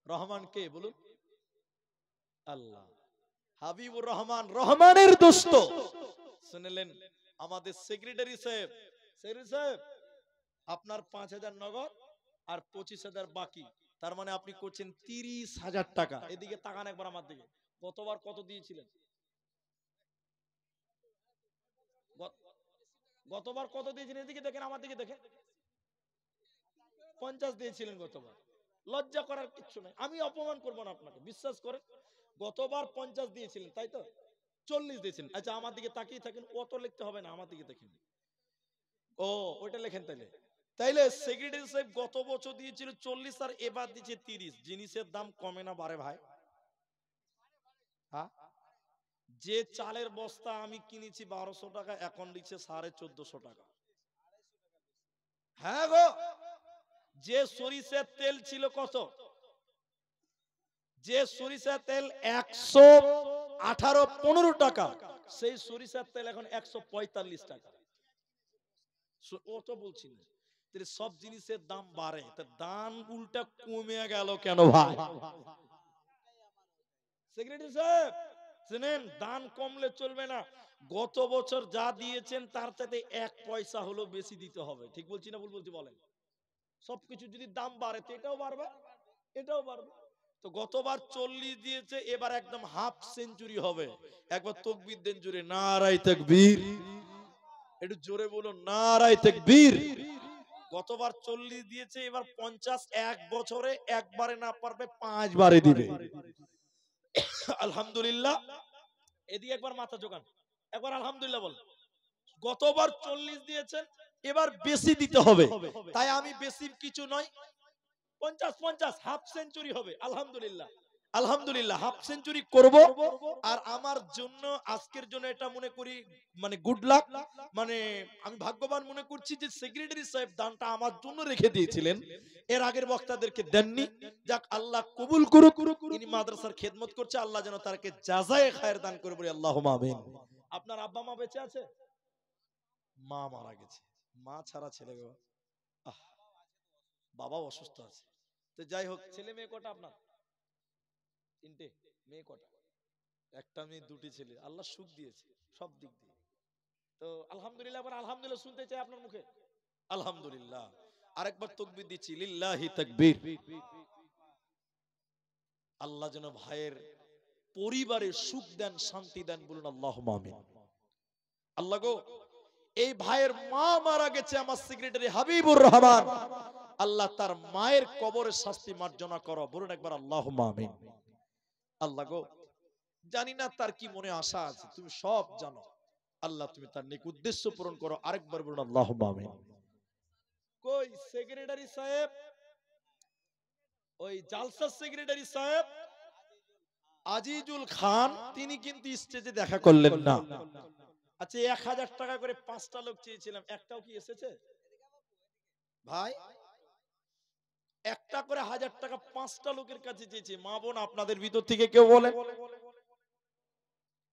রহমান কে বলুন? আল্লাহ। হাবিবুর রহমান রহমানের দোস্ত। শুনলেন আমাদের সেক্রেটারি সাহেব, সেক্রেটারি সাহেব আপনার 5000 নগদ আর 25,000 বাকি, তার মানে আপনি করছেন 30,000 টাকা। এদিকে তাকান একবার আমার দিকে, গতবার কত দিয়েছিলেন? গতবার কত দিয়েছিলেন? এদিকে দেখেন, আমার দিকে দেখেন। 50 দিয়েছিলেন গতবার। লজ্জা করার কিছু নাই, আমি অপমান করবো না আপনাকে, বিশ্বাস করেন। গতবার 50 দিয়েছিলেন তাই তো? 40 দিয়েছিলেন। আচ্ছা আমার দিকে তাকিয়ে থাকেন, অত লিখতে হবে না, আমার দিকে দেখেন। ও ওইটা লেখেন তাইলে। তাইলে সেক্রেটারি সাহেব গত বছর দিয়েছিল 40 আর এবার দিচ্ছে 30। জিনিসের দাম কমে না বাড়ে ভাই? হ্যাঁ? যে চালের বস্তা আমি কিনেছি 1200 টাকা, এখন দিচ্ছে 1450 টাকা। হ্যাঁ গো। যে সরিষার তেল ছিল কত? যে সরিষার তেল 118-15 টাকা, সেই সরিষার তেল এখন 145 টাকা। ও তো বলছি না, সব জিনিসের দাম বাড়ে, তা দাম উল্টা কমে গেল কেন ভাই? সেক্রেটারি সাহেব শুনেন, দান কমলে চলবে না। গত বছর যা দিয়েছেন তার চাইতে 1 পয়সা হলো বেশি দিতে হবে। ঠিক বলছি না ভুল বলছি বলেন? সবকিছু যদি দাম বাড়ে তো এটাও বাড়বে, এটাও বাড়বে। তো গতবার 40 দিয়েছে, এবার একদম হাফ সেঞ্চুরি হবে। একবার তাকবীর দেন জোরে, নারায়ে তাকবীর। একটু জোরে বলুন, নারায়ে তাকবীর। গতবার 40 দিয়েছে, এবার 50 এক বছরে একবারে না পারবে 5 বারে দিবে। আলহামদুলিল্লাহ। এদিকে একবার মাথা ঝোকান, একবার আলহামদুলিল্লাহ বল। গতবার 40 দিয়েছেন, এবার বেশি দিতে হবে। তাই আমি বেশি কিছু নয়, 50-50 হাফ সেঞ্চুরি হবে। আলহামদুলিল্লাহ, আলহামদুলিল্লাহ হাফ সেঞ্চুরি করব। আর আমার জন্য আজকের জন্য এটা মনে করি মানে গুড লাক, মানে আমি ভাগ্যবান মনে করছি যে সেক্রেটারি সাহেব দানটা আমার জন্য রেখে দিয়েছিলেন, এর আগের বক্তাদেরকে দেননি। যাক আল্লাহ কবুল করুক, ইনি মাদ্রাসার খেদমত করছে, আল্লাহ যেন তাকে জাযায়ে খায়ের দান করে, বলি আল্লাহুম্মা আমিন। আপনার আব্বা মা বেঁচে আছে? মা মারা গেছে, মা ছাড়া ছেলে গো। আহ, বাবাও অসুস্থ আছে। তো যাই হোক, ছেলে মেয়ে কটা আপনার? 3টে। মেয়ে কটা? একটা মেয়ে, 2টি ছেলে। আল্লাহ সুখ দিয়েছে সব দিক দিয়ে। তো আলহামদুলিল্লাহ, আবার আলহামদুলিল্লাহ শুনতে চাই আপনার মুখে। আলহামদুলিল্লাহ। আরেকবার তাকবীর দিচ্ছি, লিল্লাহি তাকবীর। আল্লাহ যেন ভাইয়ের পরিবারে সুখ দেন, শান্তি দেন, বলুন আল্লাহুম্মা আমিন। আল্লাহ গো, এই ভাইয়ের মা মারা গেছে, আমার সেক্রেটারি হাবিবুর রহমান, আল্লাহ তার মায়ের কবরের শাস্তি মার্জনা করো, বলুন একবার আল্লাহুম্মা আমিন। আল্লাহ গো, জানি না তার কি মনে আশা আছে, তুমি সব জানো। আল্লাহ তুমি তার নেক উদ্দেশ্য পূরণ করো, আরেকবার বলুন আল্লাহুম্মা আমিন। কই সেক্রেটারি সাহেব, ওই জালসার সেক্রেটারি সাহেব আজিজুল খান, তিনি কিন্তু স্টেজে দেখা করলেন না। আচ্ছা 1000 টাকা করে 5টা লোক চেয়েছিলাম, একটাও কি এসেছে ভাই? একটা করে 1000 টাকা 5টা লোকের কাছে চেয়েছি। মা বোন আপনাদের ভিতর থেকে কেউ বলে,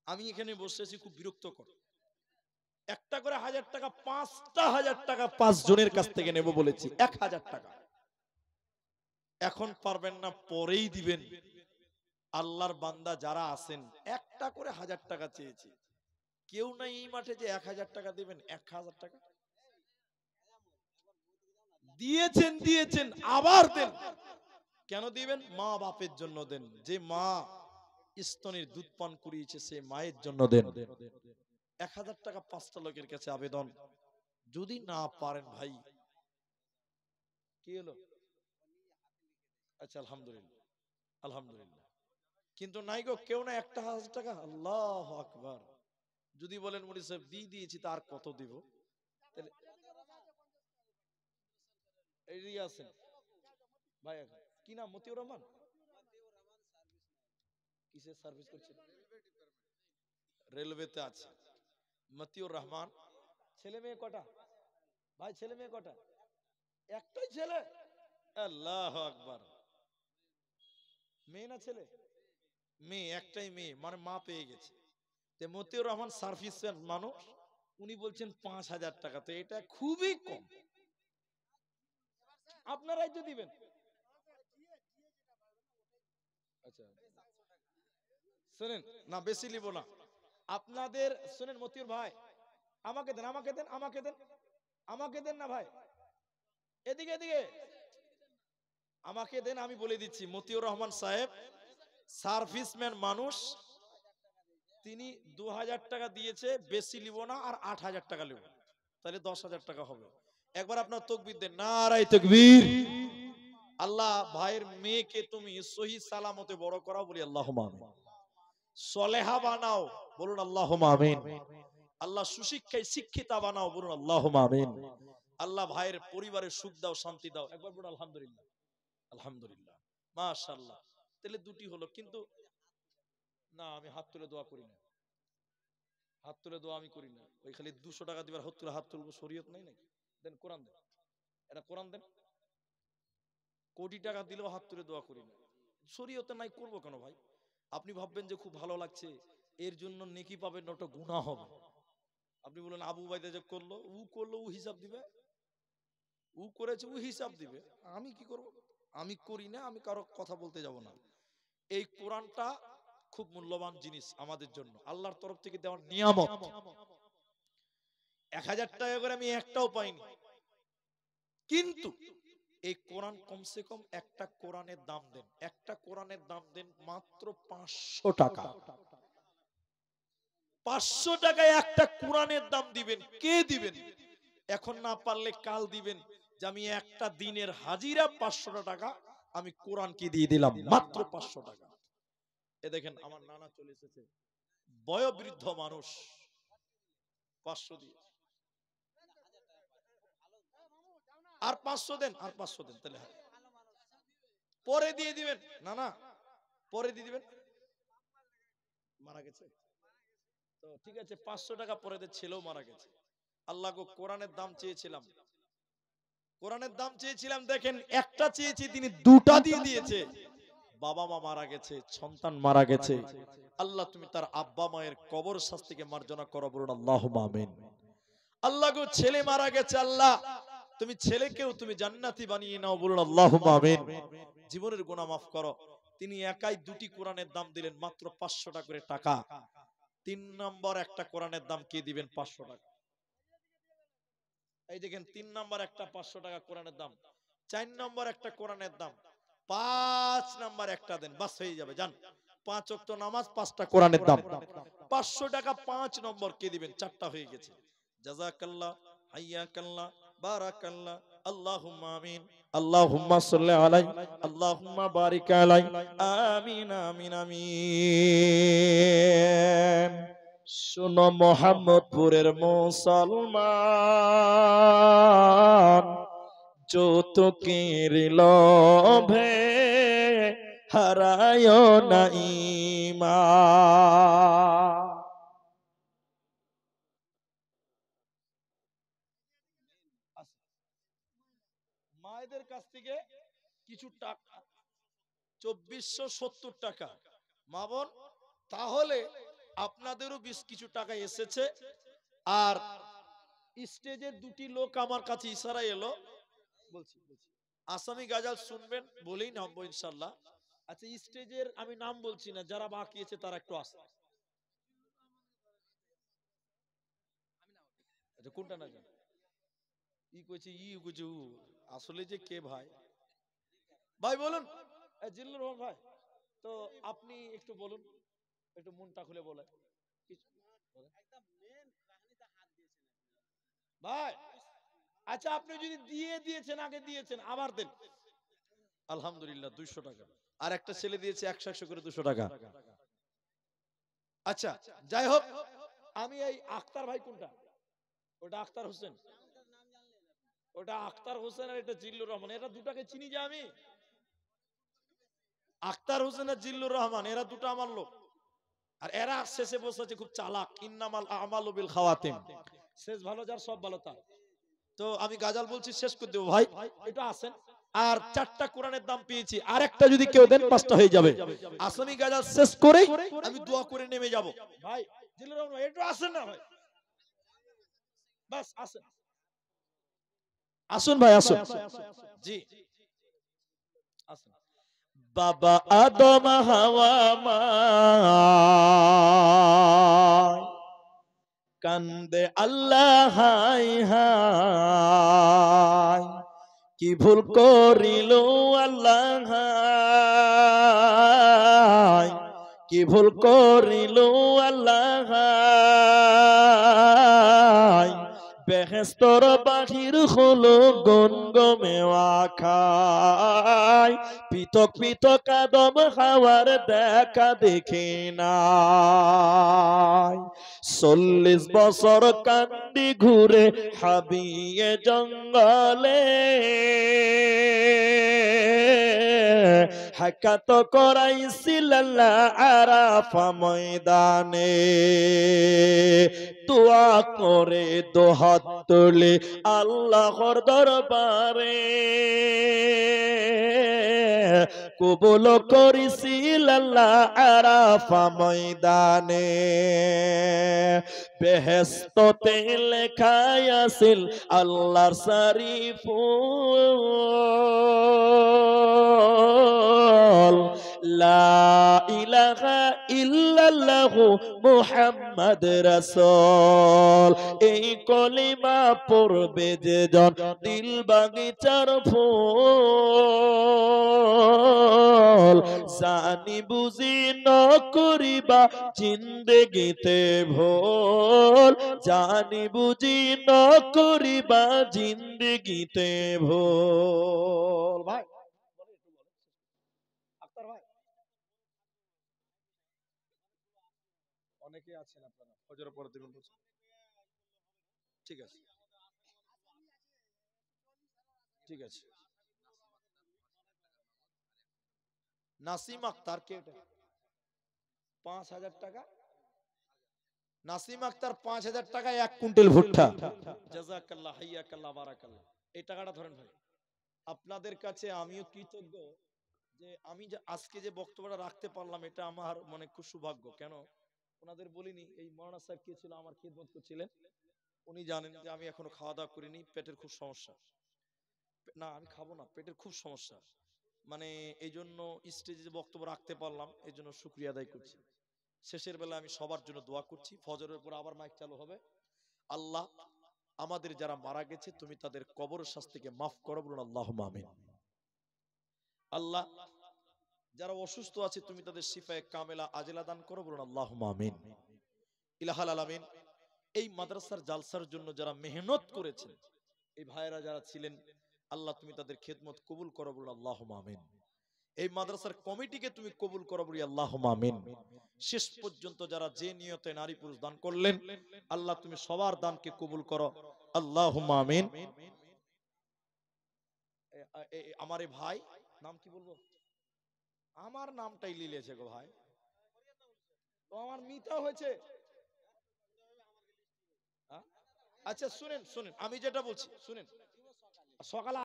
আমি এখানে বসে আছি, খুব বিরক্ত কর। একটা করে 1000 টাকা, 5টা 1000 টাকা 5 জনের কাছ থেকে নেব বলেছি, 1000 টাকা। এখন পারবেন না, পরেই দিবেন। আল্লাহর বান্দা যারা আছেন, একটা করে 1000 টাকা চেয়েছি। কেউ নাই এই মাঠে যে 1000 টাকা দিবেন, 1000 টাকা দিয়েছেন দিয়েছেন আবার দেন। কেন দিবেন? মা বাপের জন্য দেন। যে মা স্তনের দুধ পান করিয়েছে সে মায়ের জন্য দেন। 1000 টাকা 5টা লোকের কাছে আবেদন, যদি না পারেন ভাই, কি হলো? আচ্ছা আলহামদুলিল্লাহ, আলহামদুলিল্লাহ। কিন্তু নাই গো, কেউ না 1000 টাকা। আল্লাহু আকবার। যদি বলেন মুড়ি সাহেব দিয়ে দিয়েছি, তার কত দিব? তাহলে এই আছেন ভাই, কি নাম? মতিউর রহমান। কিসের সার্ভিস করছেন? রেলওয়েতে আছে মতিউর রহমান। ছেলে মেয়ে কটা ভাই? ছেলে মেয়ে কটা? একটাই ছেলে। আল্লাহু আকবার। মেয়ে না ছেলে? মেয়ে, একটাই মেয়ে, মানে মা পেয়ে গেছে। যে মতিউর রহমান সার্ভিসের মানুষ, উনি বলছেন 5000 টাকা, তো এটা খুবই কম। আপনারাই তো দিবেন। আচ্ছা শুনেন, না বেশি নিব না আপনাদের। শুনেন মতিউর ভাই, আমাকে দেন, আমাকে দেন, আমাকে দেন, আমাকে দেন না ভাই, এদিকে এদিকে আমাকে দেন। আমি বলে দিচ্ছি, মতিউর রহমান সাহেব সার্ভিসম্যান মানুষ, তিনি 2000 টাকা দিয়েছে, বেশি নিব না, আর 8000 টাকা নেব, তাহলে 10,000 টাকা হবে। একবার আপনার তাকবীর দেন, নারায়ে তাকবীর। আল্লাহ ভাইয়ের মেয়েকে তুমি সহি সালামতে বড় করাও, বলি আল্লাহুম্মা আমিন। সলেহা বানাও, বলুন আল্লাহুম্মা আমিন। আল্লাহ সুশিক্ষায় শিক্ষিতা বানাও, বলুন আল্লাহুম্মা আমিন। আল্লাহ ভাইয়ের পরিবারের সুখ দাও, শান্তি দাও, একবার বলুন আলহামদুলিল্লাহ, আলহামদুলিল্লাহ, মাশাআল্লাহ। তাহলে দুটি হলো। কিন্তু না, আমি হাত তুলে দোয়া করি না, হাত তুলে দোয়া আমি করি না। ওই খালি 200 টাকা দিবার হাত তুলে, হাত তুলবো, শরীয়ত নাই নাকি? দেন কোরআন দেন, এটা কোরআন দেন। কোটি টাকা দিলেও হাত তুলে দোয়া করি না, শরীয়তে নাই, করবো কেন ভাই? আপনি ভাববেন যে খুব ভালো লাগছে, এর জন্য নেকি পাবেন না, ওটা গুনাহ হবে। আপনি বলেন আবু বাইদা যে করলো, ও হিসাব দিবে, ও করেছে, ও হিসাব দিবে, আমি কি করব? আমি করি না, আমি কারো কথা বলতে যাব না। এই কোরআনটা খুব মূল্যবান জিনিস আমাদের জন্য, আল্লাহর তরফ থেকে দেওয়া নিয়ামত। 1000 টাকা করে আমি একটাও পাইনি, কিন্তু এই কোরআন কমসে কম একটা কোরআনের দাম দেন, একটা কোরআনের দাম দেন মাত্র 500 টাকা। 500 টাকায় একটা কোরআনের দাম দিবেন, কে দিবেন? এখন না পারলে কাল দিবেন, যে আমি একটা দিনের হাজিরা 500 টাকা, আমি কোরআনকে দিয়ে দিলাম মাত্র 500 টাকা। এ দেখেন আমার নানা চলে এসেছে, বয়োবৃদ্ধ মানুষ, 500 দিয়ে, আর 500 দেন, আর 500 দেন, তাহলে পরে দিয়ে দিবেন। না না, পরে দিয়ে দিবেন, মারা গেছে তো ঠিক আছে, 500 টাকা পরে দিয়ে, ছেলেও মারা গেছে। আল্লাহ গো, কোরআনের দাম চেয়েছিলাম, কোরআনের দাম চেয়েছিলাম, দেখেন একটা চেয়েছি, তিনি দুটা দিয়ে দিয়েছে। বাবা মা মারা গেছে, সন্তান মারা গেছে, আল্লাহ তুমি তার আব্বা মায়ের কবর শাস্তিকে মার্জনা করো, বলুন আল্লাহুম্মা আমিন। আল্লাহ গো, ছেলে মারা গেছে, আল্লাহ তুমি ছেলেকেও তুমি জান্নাতি বানিয়ে নাও, বলুন আল্লাহুম্মা আমিন। জীবনের গুনাহ মাফ করো। তিনি একাই দুটি কোরআনের দাম দিলেন মাত্র 500 টাকা করে টাকা। 3 নম্বর একটা কোরআনের দাম কে দিবেন? 500 টাকা। এই দেখেন 3 নম্বর একটা 500 টাকা কোরআনের দাম। 4 নম্বর একটা কোরআনের দাম। 5 নম্বর একটা দেন, বাস হয়ে যাবে, যান। 5 ওয়াক্ত নামাজ, 5টা কোরআনের দাম, 500 টাকা। 5 নম্বর কে দিবেন? 4টা হয়ে গেছে। জাযাকাল্লাহ, হাইয়াকাল্লাহ, বারাকাল্লাহ, আল্লাহুম্মা আমিন, আল্লাহুম্মা সাল্লি আলাইহি, আল্লাহুম্মা বারিক আলাইহি, আমিন আমিন আমিন। শোনো মোহাম্মদপুরের মুসলমান, যৌতুকের লোভে হারায় না ঈমান। মায়েদের কাছ থেকে কিছু টাকা, 2470 টাকা, মা বোন, তাহলে আপনাদেরও বেশ কিছু টাকা এসেছে। আর স্টেজের দুটি লোক আমার কাছে ইশারায় এলো, বলছি আসামি গাজাল শুনবেন বলেই নামবো ইনশাল্লাহ। আচ্ছা, স্টেজের আমি নাম বলছি না, যারা বাকি আছে তারা একটু আসে। আচ্ছা কোনটা না জান ই কইছে উ আসলে যে কে ভাই ভাই বলুন জিল্লুর রহমান ভাই তো আপনি একটু বলুন একটু মনটা খুলে বলেন কিছু বলেন। ভাই আচ্ছা আপনি যদি দিয়েছেন আগে দিয়েছেন আবার দেন আলহামদুলিল্লাহ 200 টাকা আর একটা ছেলে দিয়েছে 100 করে 200 টাকা আচ্ছা যাই হোক আমি এই আখতার ভাই কোনটা ওটা আখতার হোসেন ওটা আখতার হোসেন আর এটা জিল্লুর রহমান এরা দুটাকে চিনি যে আমি আখতার হোসেন আর জিল্লুর রহমান এরা দুটো আমার লোক আর এরা শেষে বসে আছে খুব চালাক ইন্নামাল আমালু বিল খাওয়াতিম শেষ ভালো যার সব ভালো তার তো আমি গাজাল বলছি শেষ করে দেবো ভাই এটা আসেন আর 4টা কোরআনের দাম পেয়েছি আর একটা যদি কেউ দেন 5টা হয়ে যাবে আসমি গাজাল শেষ করে আমি দোয়া করে নেমে যাব ভাই জিল্লুর রহমান এটা আসেন না ভাই বাস আসেন আসুন ভাই আসুন জি আসুন বাবা আদম হাওয়া মা কান্দে আল্লাহ হাই হাই কি ভুল করিল আল্লাহ হাই কি ভুল করিল আল্লাহ হাই বেহেস্তর বাহির হলো গনগমেওয়া খায় পৃথক পৃথক আদম হাওয়ার দেখা দেখে নাই 40 বছর কান্দি ঘুরে হাবিয়ে জঙ্গলে হাকাত করাইছিল আরাফা ময়দানে দোয়া করে দোহাত তুলে আল্লাহর দরবারে কবুল করিছিল আরাফা ময়দানে বেহেশতে লেখা আছিল আল্লাহর শরীফুল লা ইলাহা ইল্লাল্লাহু মুহাম্মদ রাসূল এই কলিমা পড়বে যে জন দিল বাগিচার ফুল জানি বুঝি ন করিবা জিন্দেগিতে ভুল জানি বুঝি ন করিবা জিন্দেগিতে ভুল ভাই আক্তার ভাই অনেকে আছেন আপনারা ফজর পরে দিবেন বলছেন ঠিক আছে ঠিক আছে নাসিম আক্তার কে এটা 5000 টাকা নাসিম আক্তার 5000 টাকায় 1 কুইন্টাল ভুট্টা জাযাকাল্লাহ হাইয়াকাল্লাহ বারাকাল্লাহ এই টাকাটা ধরেন ভাই আপনাদের কাছে আমিও কৃতজ্ঞ যে আমি যে আজকে যে বক্তব্যটা রাখতে পারলাম এটা আমার মনে খুব সৌভাগ্য কেন ওনাদের বলিনি এই মাওলানা সাহেব কে ছিল আমার খিদমত করছিলেন উনি জানেন যে আমি এখনো খাওয়া দাওয়া করিনি পেটের খুব সমস্যা না আমি খাবো না পেটের খুব সমস্যা মানে এই জন্য স্টেজে যে বক্তব্য রাখতে পারলাম এই জন্য শুকরিয়া আদায় করছি শেষের বেলা আমি সবার জন্য দোয়া করছি ফজরের পর আবার মাইক চালু হবে আল্লাহ আমাদের যারা মারা গেছে তুমি তাদের কবর শাস্তিকে মাফ করো বলুন আল্লাহুম্মা আমিন আল্লাহ যারা অসুস্থ আছে তুমি তাদের শিফায়ে কামেলা আজেলা দান করো বলুন আল্লাহুম্মা আমিন ইলাহাল আলামিন এই মাদ্রাসার জালসার জন্য যারা মেহনত করেছেন এই ভাইয়েরা যারা ছিলেন আল্লাহ তুমি তাদের খেদমত কবুল করো বলুন আল্লাহুম্মা আমিন এই মাদ্রাসার কমিটিকে তুমি কবুল করো বলি আল্লাহুম্মা আমিন শেষ পর্যন্ত যারা যে নিয়তে নারী পুরুষ দান করলেন আল্লাহ তুমি সবার দানকে কবুল করো আল্লাহুম্মা আমিন আমার এই ভাই নাম কি বলবো আমার নামটাই লিলেছে গো ভাই তো আমার মিতা হয়েছে আচ্ছা শুনেন শুনেন আমি যেটা বলছি শুনেন সকালে